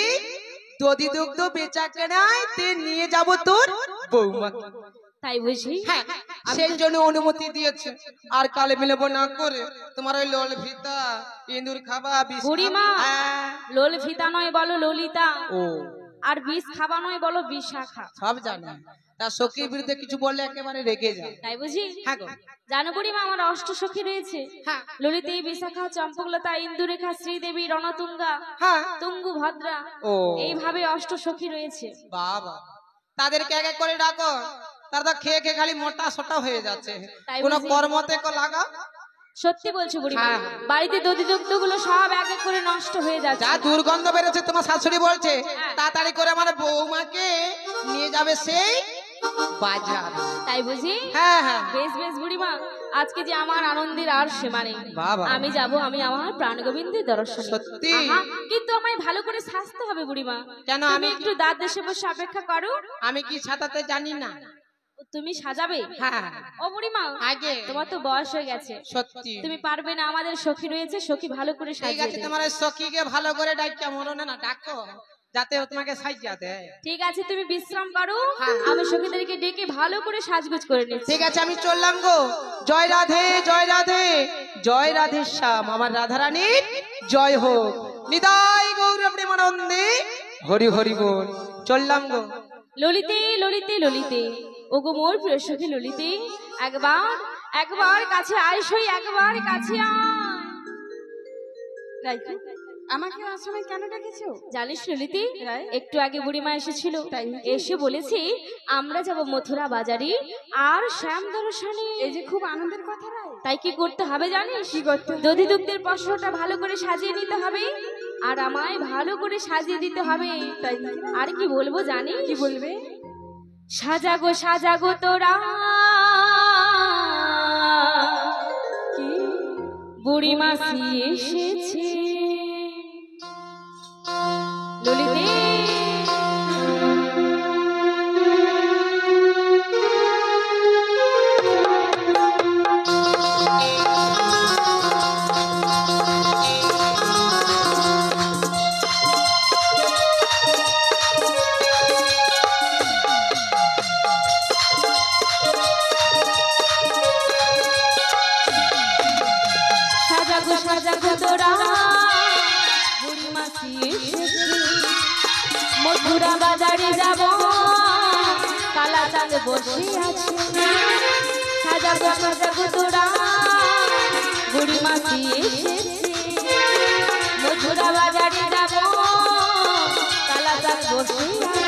দধি দুগ্ধ বেচা কেনায় তে নিয়ে যাব তোর বৌমাকে। তাই বুঝি? হ্যাঁ, সেই জন্য অনুমতি দিয়েছে। আর কালে মিলব না করে তোমার ওই লোল ফিতা ইঁদুর খাবা বিষ বুড়িমা খাবা। হ্যাঁ। লোল ফিতা নয় বলো ললিতা, ও আর বিষ খাবা নয় বলো বিশাখা। সব জানে, তার সখীর বিরুদ্ধে কিছু বললে একেবারে রেগে যায়। তাই বুঝি? হ্যাঁ গো। জানো বুড়িমা আমার অষ্ট সখী রয়েছে, হ্যাঁ ললিতা, বিশাখা, চম্পকলতা, ইন্দুরেখা, শ্রীদেবী, রণতুঙ্গা, হ্যাঁ। তুঙ্গু, ভদ্রা, ও এইভাবে অষ্ট সখী রয়েছে। বাবা, তাদেরকে এক এক করে ডাকো। তারা তো খেয়ে খেয়ে খালি মোটা সোটা হয়ে যাচ্ছে, তাই কোনো বুঝি? কর্মতে লাগা। সত্যি বলছো বুড়িমা, হ্যাঁ। বাড়িতে দধি দুগ্ধ গুলো সব এক এক করে নষ্ট হয়ে যাচ্ছে। যা দুর্গন্ধ বেরোচ্ছে, তোমার শাশুড়ি বলছে হ্যাঁ। তাড়াতাড়ি করে আমার বৌমাকে নিয়ে যাবে সেই বাজার। তাই বুঝি? হ্যাঁ হ্যাঁ। বেশ বেশ বুড়িমা, আজকে যে আমার আনন্দের আর সীমা নেই। বাবা। আমি যাব, আমি আমার প্রাণ গোবিন্দের দর্শন। সত্যি? কিন্তু আমায় ভালো করে সাজতে হবে বুড়িমা। কেন? তুমি আমি একটু দাঁত দেশে বসে অপেক্ষা করো। আমি কি ছাতাতে জানি না? তুমি সাজাবে? হ্যাঁ ও বুড়িমা, আগে তোমার তো বয়স হয়ে গেছে, সত্যি। তুমি পারবে না। আমাদের সখী রয়েছে, সখী ভালো করে ঠিক সাজিয়ে আছে, দেবে। তোমার ওই সখীকে ভালো করে ডাক্কা মরো না ডাকো, যাতে ও তোমাকে সাজিয়ে দেয়। ঠিক আছে, তুমি বিশ্রাম করো, হ্যাঁ। আমি সখীদেরকে ডেকে ভালো করে সাজগোজ করে নিচ্ছি। ঠিক আছে, আমি চললাম গো। জয় রাধে, জয় রাধে, জয় রাধে শ্যাম, আমার রাধারানীর জয় হোক। নিতাই গৌর প্রেমানন্দে হরি হরি বল। চললাম গো। ললিতে ললিতে ললিতে, ওগো মোর প্রিয় সখী ললিতে, একবার একবার কাছে আয় সই, একবার কাছে আয়। রাইকু, আমাকে আশ্রমে কেন ডেকেছো? জানিস ললিতে, রাই? একটু আগে বুড়িমা এসেছিল, তাই নাকি? এসে বলেছে আমরা যাব মথুরা বাজারে আর শ্যাম দর্শনে। এই যে খুব আনন্দের কথা রাই। তাই কি করতে হবে জানিস? কি করতে হবে? দধি দুগ্ধের পশরটা ভালো করে সাজিয়ে নিতে হবে, আর আমায় ভালো করে সাজিয়ে দিতে হবে। তাই নাকি? আর কি বলবো জানিস? কি বলবে? সাজাগো সাজাগো তোরা, কি? বুড়ি মাসি এসেছে। ললিতে সাজাগো সাজাগো তোরা, বুড়ি মাসি এসেছে। মথুরা বাজারে যাব, কালা চাঁদ বসে আছে। সাজাগো সাজাগো তোরা, বুড়ি মাসি এসেছে। মথুরা বাজারে যাব, কালা চাঁদ বসে আছে।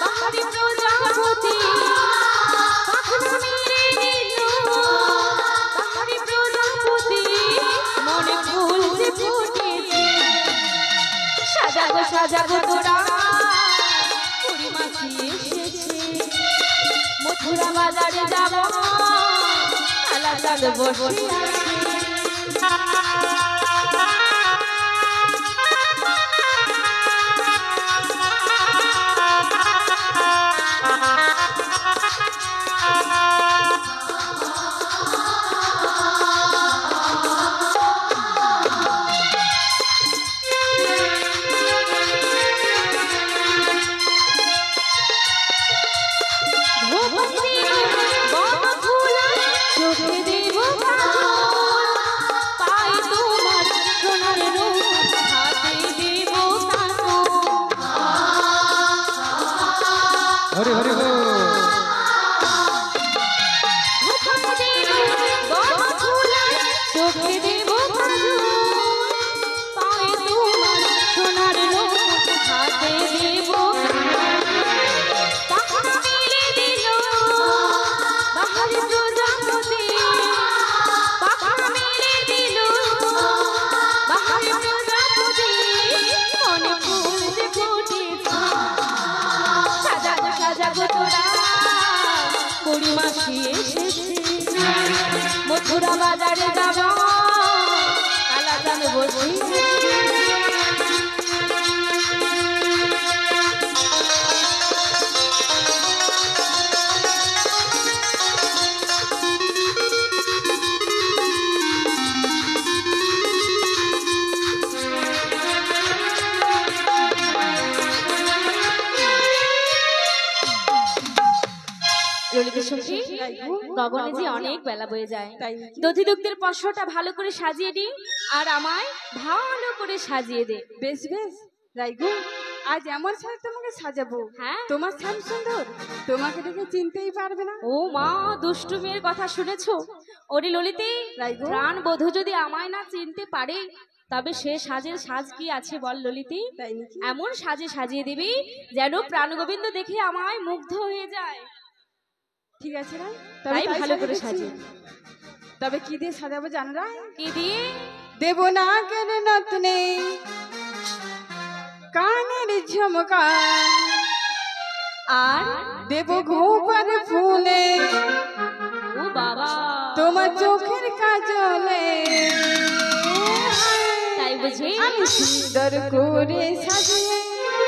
বাহারি প্রজাপতি, বাহারি প্রজাপতি, মনে ফুল যে ফুটেছে। সাজাগো সাজাগো তোরা, বুড়ি মাসি এসেছে। মথুরা বাজারে যাব, কালা চাঁদ বসে আছে। চোখে দেব কাজল, পায়ে তোমার সোনার রূপ, হাতে দেব কাজল। হরি হরি হরি। চোখে দেব কাজল, পায়ে তোমার সোনার রূপ, হাতে দেব পাখা মেলে দিল বাহারি প্রজাপতি, পাখা মেলে দিল বাহারি প্রজাপতি, মনে ফুল যে ফুটেছে। সাজাগো সাজাগো তোরা, বুড়ি মাসি এসেছে। মথুরা বাজারে যাব, কালা চাঁদ বসে আছে। যে সখী তাই গো। গগনে যে অনেক বেলা বয়ে যায়, তাই দধি দুগ্ধের পশটা ভালো করে সাজিয়ে দি আর আমায় ভালো করে সাজিয়ে দে। বেশ বেশ রাইগো, আজ এমন সাজ তোমাকে সাজাবো, হ্যাঁ তোমার স্থান সুন্দর, তোমাকে দেখে চিনতেই পারবে না। ও মা, দুষ্টু মেয়ের কথা শুনেছো? ওরে ললিতে, রাইগো। প্রাণ বধূ যদি আমায় না চিনতে পারে তবে সে সাজের সাজ কি আছে বল ললিতে? তাই নাকি? এমন সাজে সাজিয়ে দিবি যেন প্রাণ গোবিন্দ দেখে আমায় মুগ্ধ হয়ে যায়। ঠিক আছে রাই, তাই ভালো করে দিচ্ছি। সাজিয়ে। তবে কি দিয়ে সাজাবো জানো রাই? কি দিয়ে? দেব না কেন নতনে কানের ঝুমকা, আর দেব ঘুপার ফুলে ও বাবা, তোমার চোখের কাজলে, তাই বুঝি? আমি সুন্দর করে সাজিয়ে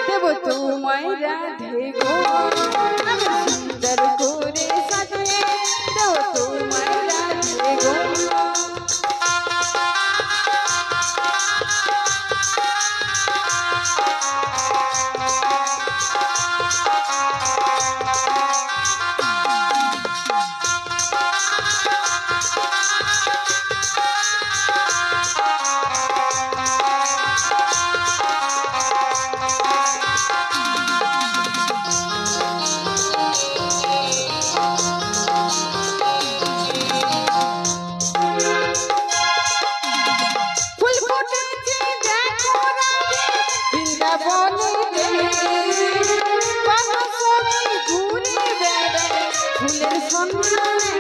দেব তোমায় রাধে গো, আমি সুন্দর করে সাজিয়ে দেব তোমায় রাধে গো। ফুল ফুটেছে দেখো রাধে বৃন্দাবনে, কত সখী ঘুরে বেড়ায় ফুলের সন্ধানে।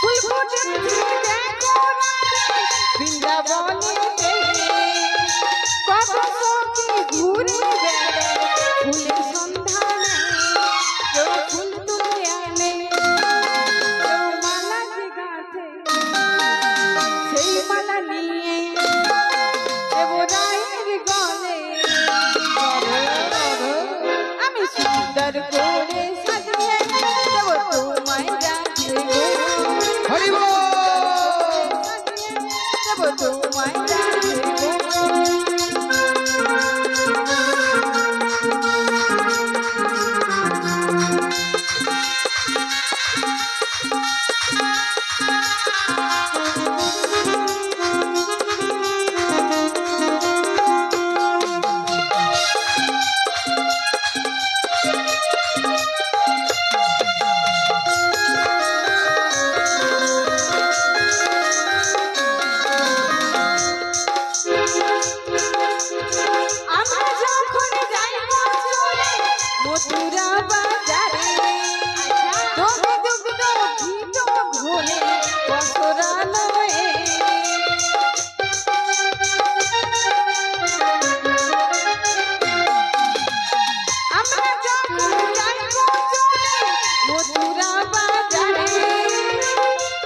ফুল ফুটেছে দেখো রাধে বৃন্দাবনে, কত সখী ঘুরে বেড়ায় ফুলের সন্ধানে। কেউ ফুল তুলে আনে, কেউ মালা যে গাঁথে, সেই মালা নিয়ে দেব রায়ের গলে। আমি সুন্দর করে সাজিয়ে দেব তোমায় রাধে গো, হরি বল। সাজিয়ে দেব তোমায় রাধে গো। আমরা যখন যাইব চলে মথুরা বাজারে, দধি দুগ্ধ ঘিত ঘোলে বসরা নয়ে। আমরা যখন যাইব চলে মথুরা বাজারে,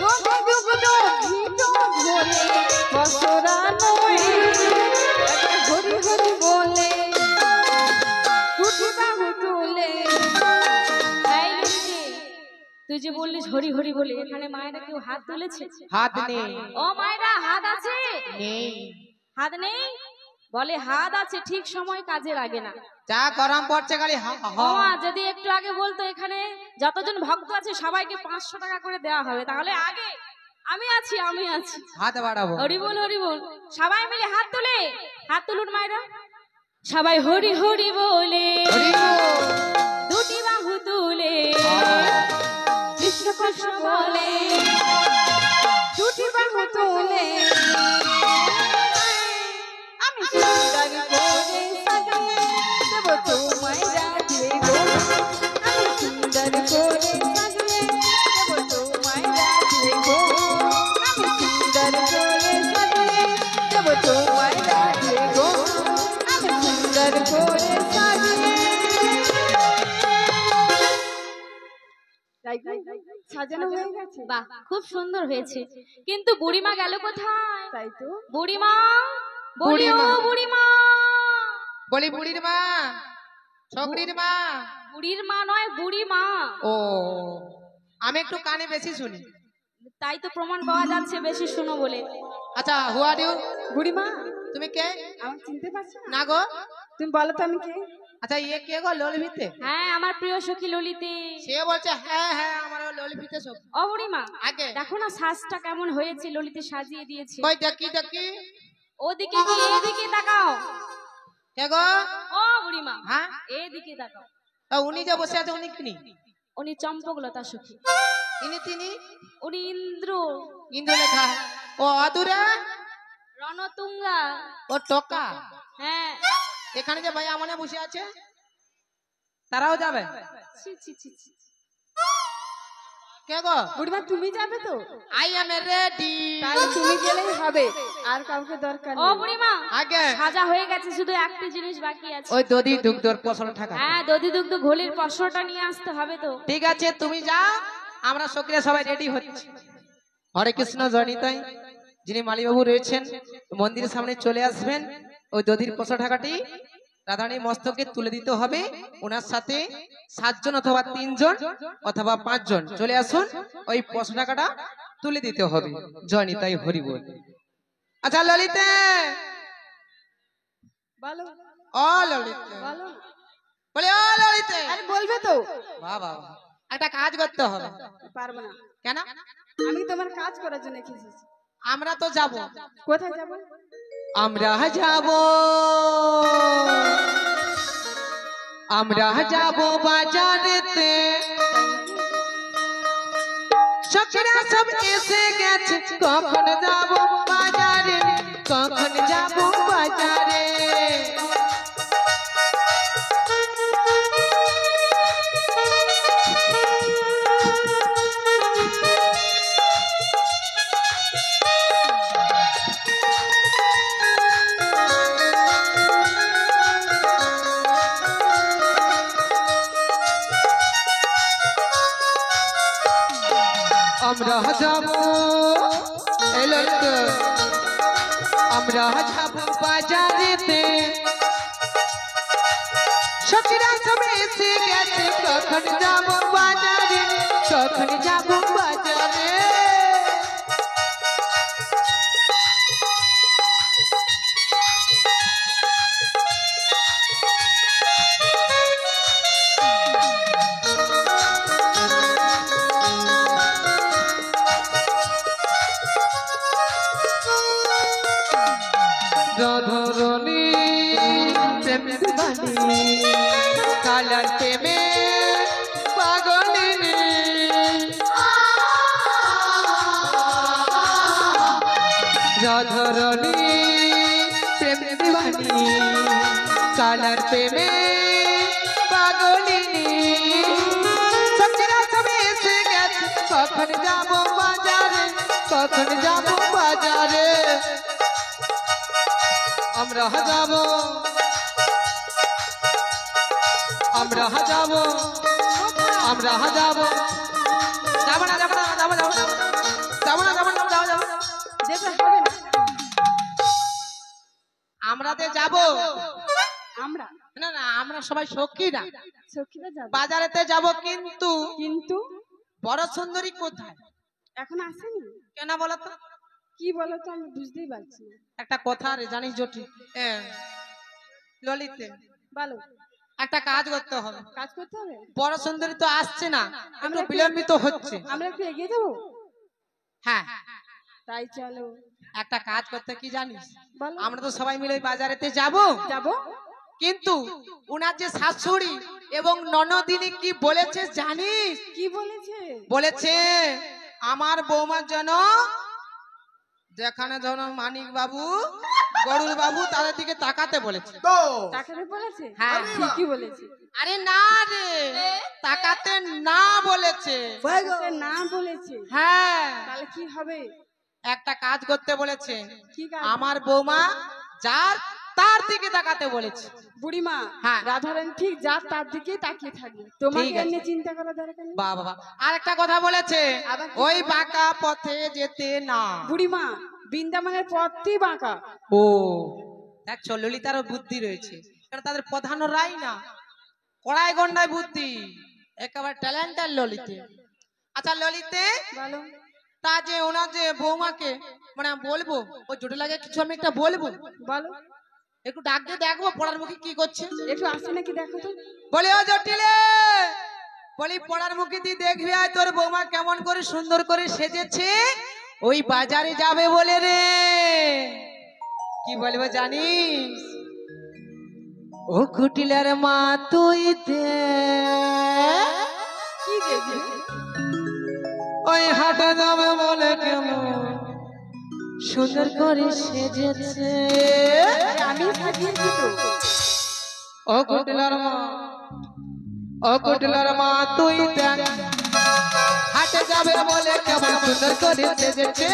দধি দুগ্ধ ঘিত ঘোলে বসরা নয়ে। হরি হরি বলে টুটি বাহু তুলে। এই ললিতে, তুই যে বললিস হরি হরি বলে, এখানে মায়েরা কেউ হাত তুলেছে? হাত নেই। ও মায়েরা, হাত আছে? নেই। হাত নেই বলে? হাত আছে, ঠিক সময় কাজে লাগে না। যা গরম পড়ছে খালি হা হা ও হা। মা, যদি একটু আগে বলতো এখানে যতজন ভক্ত আছে সবাইকে 500 টাকা করে দেওয়া হবে, তাহলে আগে আমি আছি, আমি আছি। হাত বাড়াবো। হরি বল, হরি বল। সবাই মিলে হাত তুলে, হাত তুলুন মায়েরা সবাই, হরি হরি বলে হরি বল। দুটি বাহু তুলে কৃষ্ণ কৃষ্ণ বলে। দুটি বাহু তুলে আমি সুন্দর করে সাজিয়ে দেব তোমায় রাধে গো, আমি সুন্দর করে সাজিয়ে দেব তোমায় রাধে গো, আমি সুন্দর করে সাজিয়ে দেব তোমায় রাধে গো, আমি সুন্দর করে সাজিয়ে। সাজানো হয়ে গেছে? বাহ, খুব সুন্দর হয়েছে, কিন্তু বুড়িমা গেল কোথায়? তাই তো। বুড়িমা, বলি ও বুড়িমা। বলি বুড়ির মা, ছোকরির মা। বুড়ির মা নয়, বুড়িমা। ও, আমি একটু কানে বেশি শুনি। তাই তো প্রমাণ পাওয়া যাচ্ছে বেশি শুনো বলে। আচ্ছা, হু আর ইউ? বুড়িমা, তুমি কে? আমাকে চিনতে পারছো না? না গো। তুমি বলো তো আমি কে? আচ্ছা ইয়ে কে গো ললিতে? হ্যাঁ আমার প্রিয় সখী ললিতে। সে বলছে হ্যাঁ হ্যাঁ আমার ললিতে সব। ও বুড়িমা আগে দেখো না সাজটা কেমন হয়েছে, ললিতে সাজিয়ে দিয়েছে। কই দেখি দেখি। ওদিকে কি এদিকে তাকাও। কে গো? ও বুড়িমা হ্যাঁ এদিকে তাকাও। উনি যে বসে আছে উনি কিনি? উনি চম্পকলতা সখী। ইনি তিনি? উনি ইন্দ্র। ইন্দ্র লেখা। ও অদূরে? রণতুঙ্গা। ও টকা। হ্যাঁ। এখানে যে ভাই আমনে বসে আছে তারাও যাবে? ছি ছি ছি ছি। কে গো? বুড়িমা তুমি যাবে তো? I am ready. তাহলে তুমি গেলেই হবে, আর কাউকে দরকার ও নেই। বুড়িমা আগে সাজা হয়ে গেছে, শুধু একটা জিনিস বাকি আছে। ওই দধি দুগ্ধর পছল টাকা। হ্যাঁ দধি দুগ্ধ ঘোলের পশরটা নিয়ে আসতে হবে তো। ঠিক আছে তুমি যাও, আমরা সক্রিয় সবাই রেডি হচ্ছি। হরে কৃষ্ণ জয়নিতাই। যিনি মালিবাবু রয়েছেন মন্দিরের সামনে চলে আসবেন। ওই দধির পশা টাকাটি রাধারানীর মস্তকে তুলে দিতে হবে। ওনার সাথে 7 জন অথবা 3 জন অথবা 5 জন চলে আসুন, ওই পশা টাকাটা তুলে দিতে হবে। জয়নিতাই হরি বল। আচ্ছা ললিতে, বলো ও ললিতে বলো। বলে, ও ললিতে। আরে বলবে তো? বাহ বাহ বাহ। একটা কাজ করতে হবে। পারবো না, কেন? আমি তোমার কাজ করার জন্য এসেছি। আমরা তো যাব। কোথায় যাবো? আমরা যাব, আমরা যাব বাজারেতে। সখীরা সব এসে গেছে, কখন যাব বাজারে, কখন যাব বাজারে। আমরা যাব, এলো তো, আমরা যাব বাজারেতে। সখীরা সব এসে গেছে, কখন যাব বাজারে, কখন যাব বাজারে। রাধারানী প্রেম দিবানী, কালার প্রেমে পাগলিনী। রাধারানী প্রেম দিবানী, কালার প্রেমে পাগলিনী। সখীরা সব এসে গেছে, কখন যাব বাজারে, কখন যাব বাজারে। আমরা যাব, আমরা যাব, আমরা যাব। যাব না যাব না যাব যাব যাব না যাব না যাব যাব। যেতে হবে না। আমরাতে যাব। আমরা না না আমরা সবাই সখীরা সখীরা যাবো, বাজারেতে যাব, কিন্তু কিন্তু বড় সুন্দরী কোথায়? এখন আসেনি। কেন বলো তো? কি বলো তো, আমি বুঝতেই পারছি না। একটা কথা রে জানিস জটি, ললিতে বলো, একটা কাজ করতে হবে। কাজ করতে হবে। বড় সুন্দরী তো আসছে না, আমরা আমরা বিলম্বিত হচ্ছে। আমরা একটু এগিয়ে যাবো। হ্যাঁ তাই চলো। একটা কাজ করতে, কি জানিস, বলো। আমরা তো সবাই মিলে বাজারেতে যাব, যাবো। কিন্তু উনার যে শাশুড়ি এবং ননদিনী কি বলেছে জানিস? কি বলেছে? বলেছে আমার বৌমার জন্য যেখানে যেন মানিক বাবু গরুর বাবু তাদের দিকে তাকাতে বলেছে। তো টাকাতে বলেছে? হ্যাঁ। ঠিকই বলেছে। আরে না রে, তাকাতে না বলেছে। টাকাতে না বলেছে? হ্যাঁ তাহলে কি হবে? একটা কাজ করতে বলেছে, কি কাজ? আমার বৌমা যার তার দিকে তাকাতে বলেছে। বুড়িমা, হ্যাঁ। রাধারানী ঠিক যা তার দিকেই তাকিয়ে থাকবে, তোমাকে ঠিক আছে। এমনি চিন্তা করার দরকার নেই। বাহ বাবা। আর একটা কথা বলেছে, আবার কি? ওই বাঁকা পথে যেতে না। বুড়িমা, বৃন্দাবনের পথই বাঁকা। ও দেখছো ললিতারও বুদ্ধি রয়েছে, কারণ তাদের প্রধান রাই না, কড়াই গন্ডায় বুদ্ধি, একেবারে ট্যালেন্টের ললিতে। আচ্ছা ললিতে, বলো। তা যে ওনার যে বৌমাকে মানে বলবো ওই জটিলাকে কিছু আমি একটা বলবো, বলো, একটু ডাক দিয়ে দেখবো পড়ার মুখে কি করছে। একটু আসছে নাকি দেখো তো। বলি ও জটিলে, বলি পড়ার মুখে তুই দেখবি আয় তোর বৌমা কেমন করে সুন্দর করে সেজেছে, ওই বাজারে যাবে বলে রে। কি বলবো জানিস? ও কুটিলার মা তুই দেখ, কি দেখবি? ওই হাটে যাবে বলে কেমন সুন্দর করে সেজেছে। আমি সাজিয়েছি তো। ও কুটিলার মা, ও কুটিলার মা তুই দেখ, হাটে যাবে বলে কেমন সুন্দর করে সেজেছে।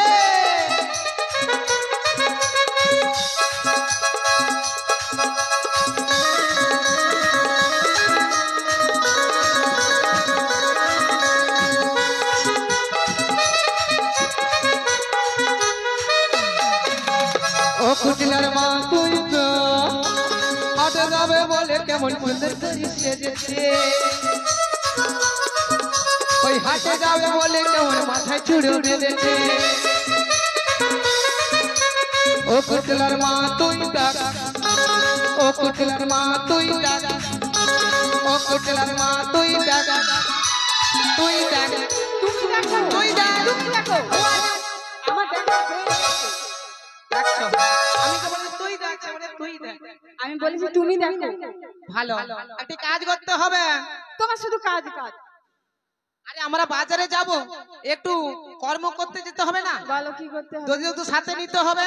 ও কুটিলার মা তুই তো হাটে যাবে বলে কেমন সুন্দর করে সেজেছে। ওই হাটে যাবে বলে কেমন মাথায় চুড়ে বেঁধেছে। ও কুটিলার মা তুই দেখ, ও কুটিলার মা তুই দেখ, ও কুটিলার মা তুই দেখ, তুই দেখ, তুমি দেখো, তুই দেখ, তুমি দেখো। আমার দেখা হয়ে গেছে। দেখছো? আমি তো বলি তুই দেখ, মানে তুই দেখ। আমি বলেছি তুমি দেখো। ভালো, একটা কাজ করতে হবে। তোমার শুধু কাজ কাজ। আরে আমরা বাজারে যাব, একটু কর্ম করতে যেতে হবে না? বলো কি করতে হবে? যদি একটু সাথে নিতে হবে।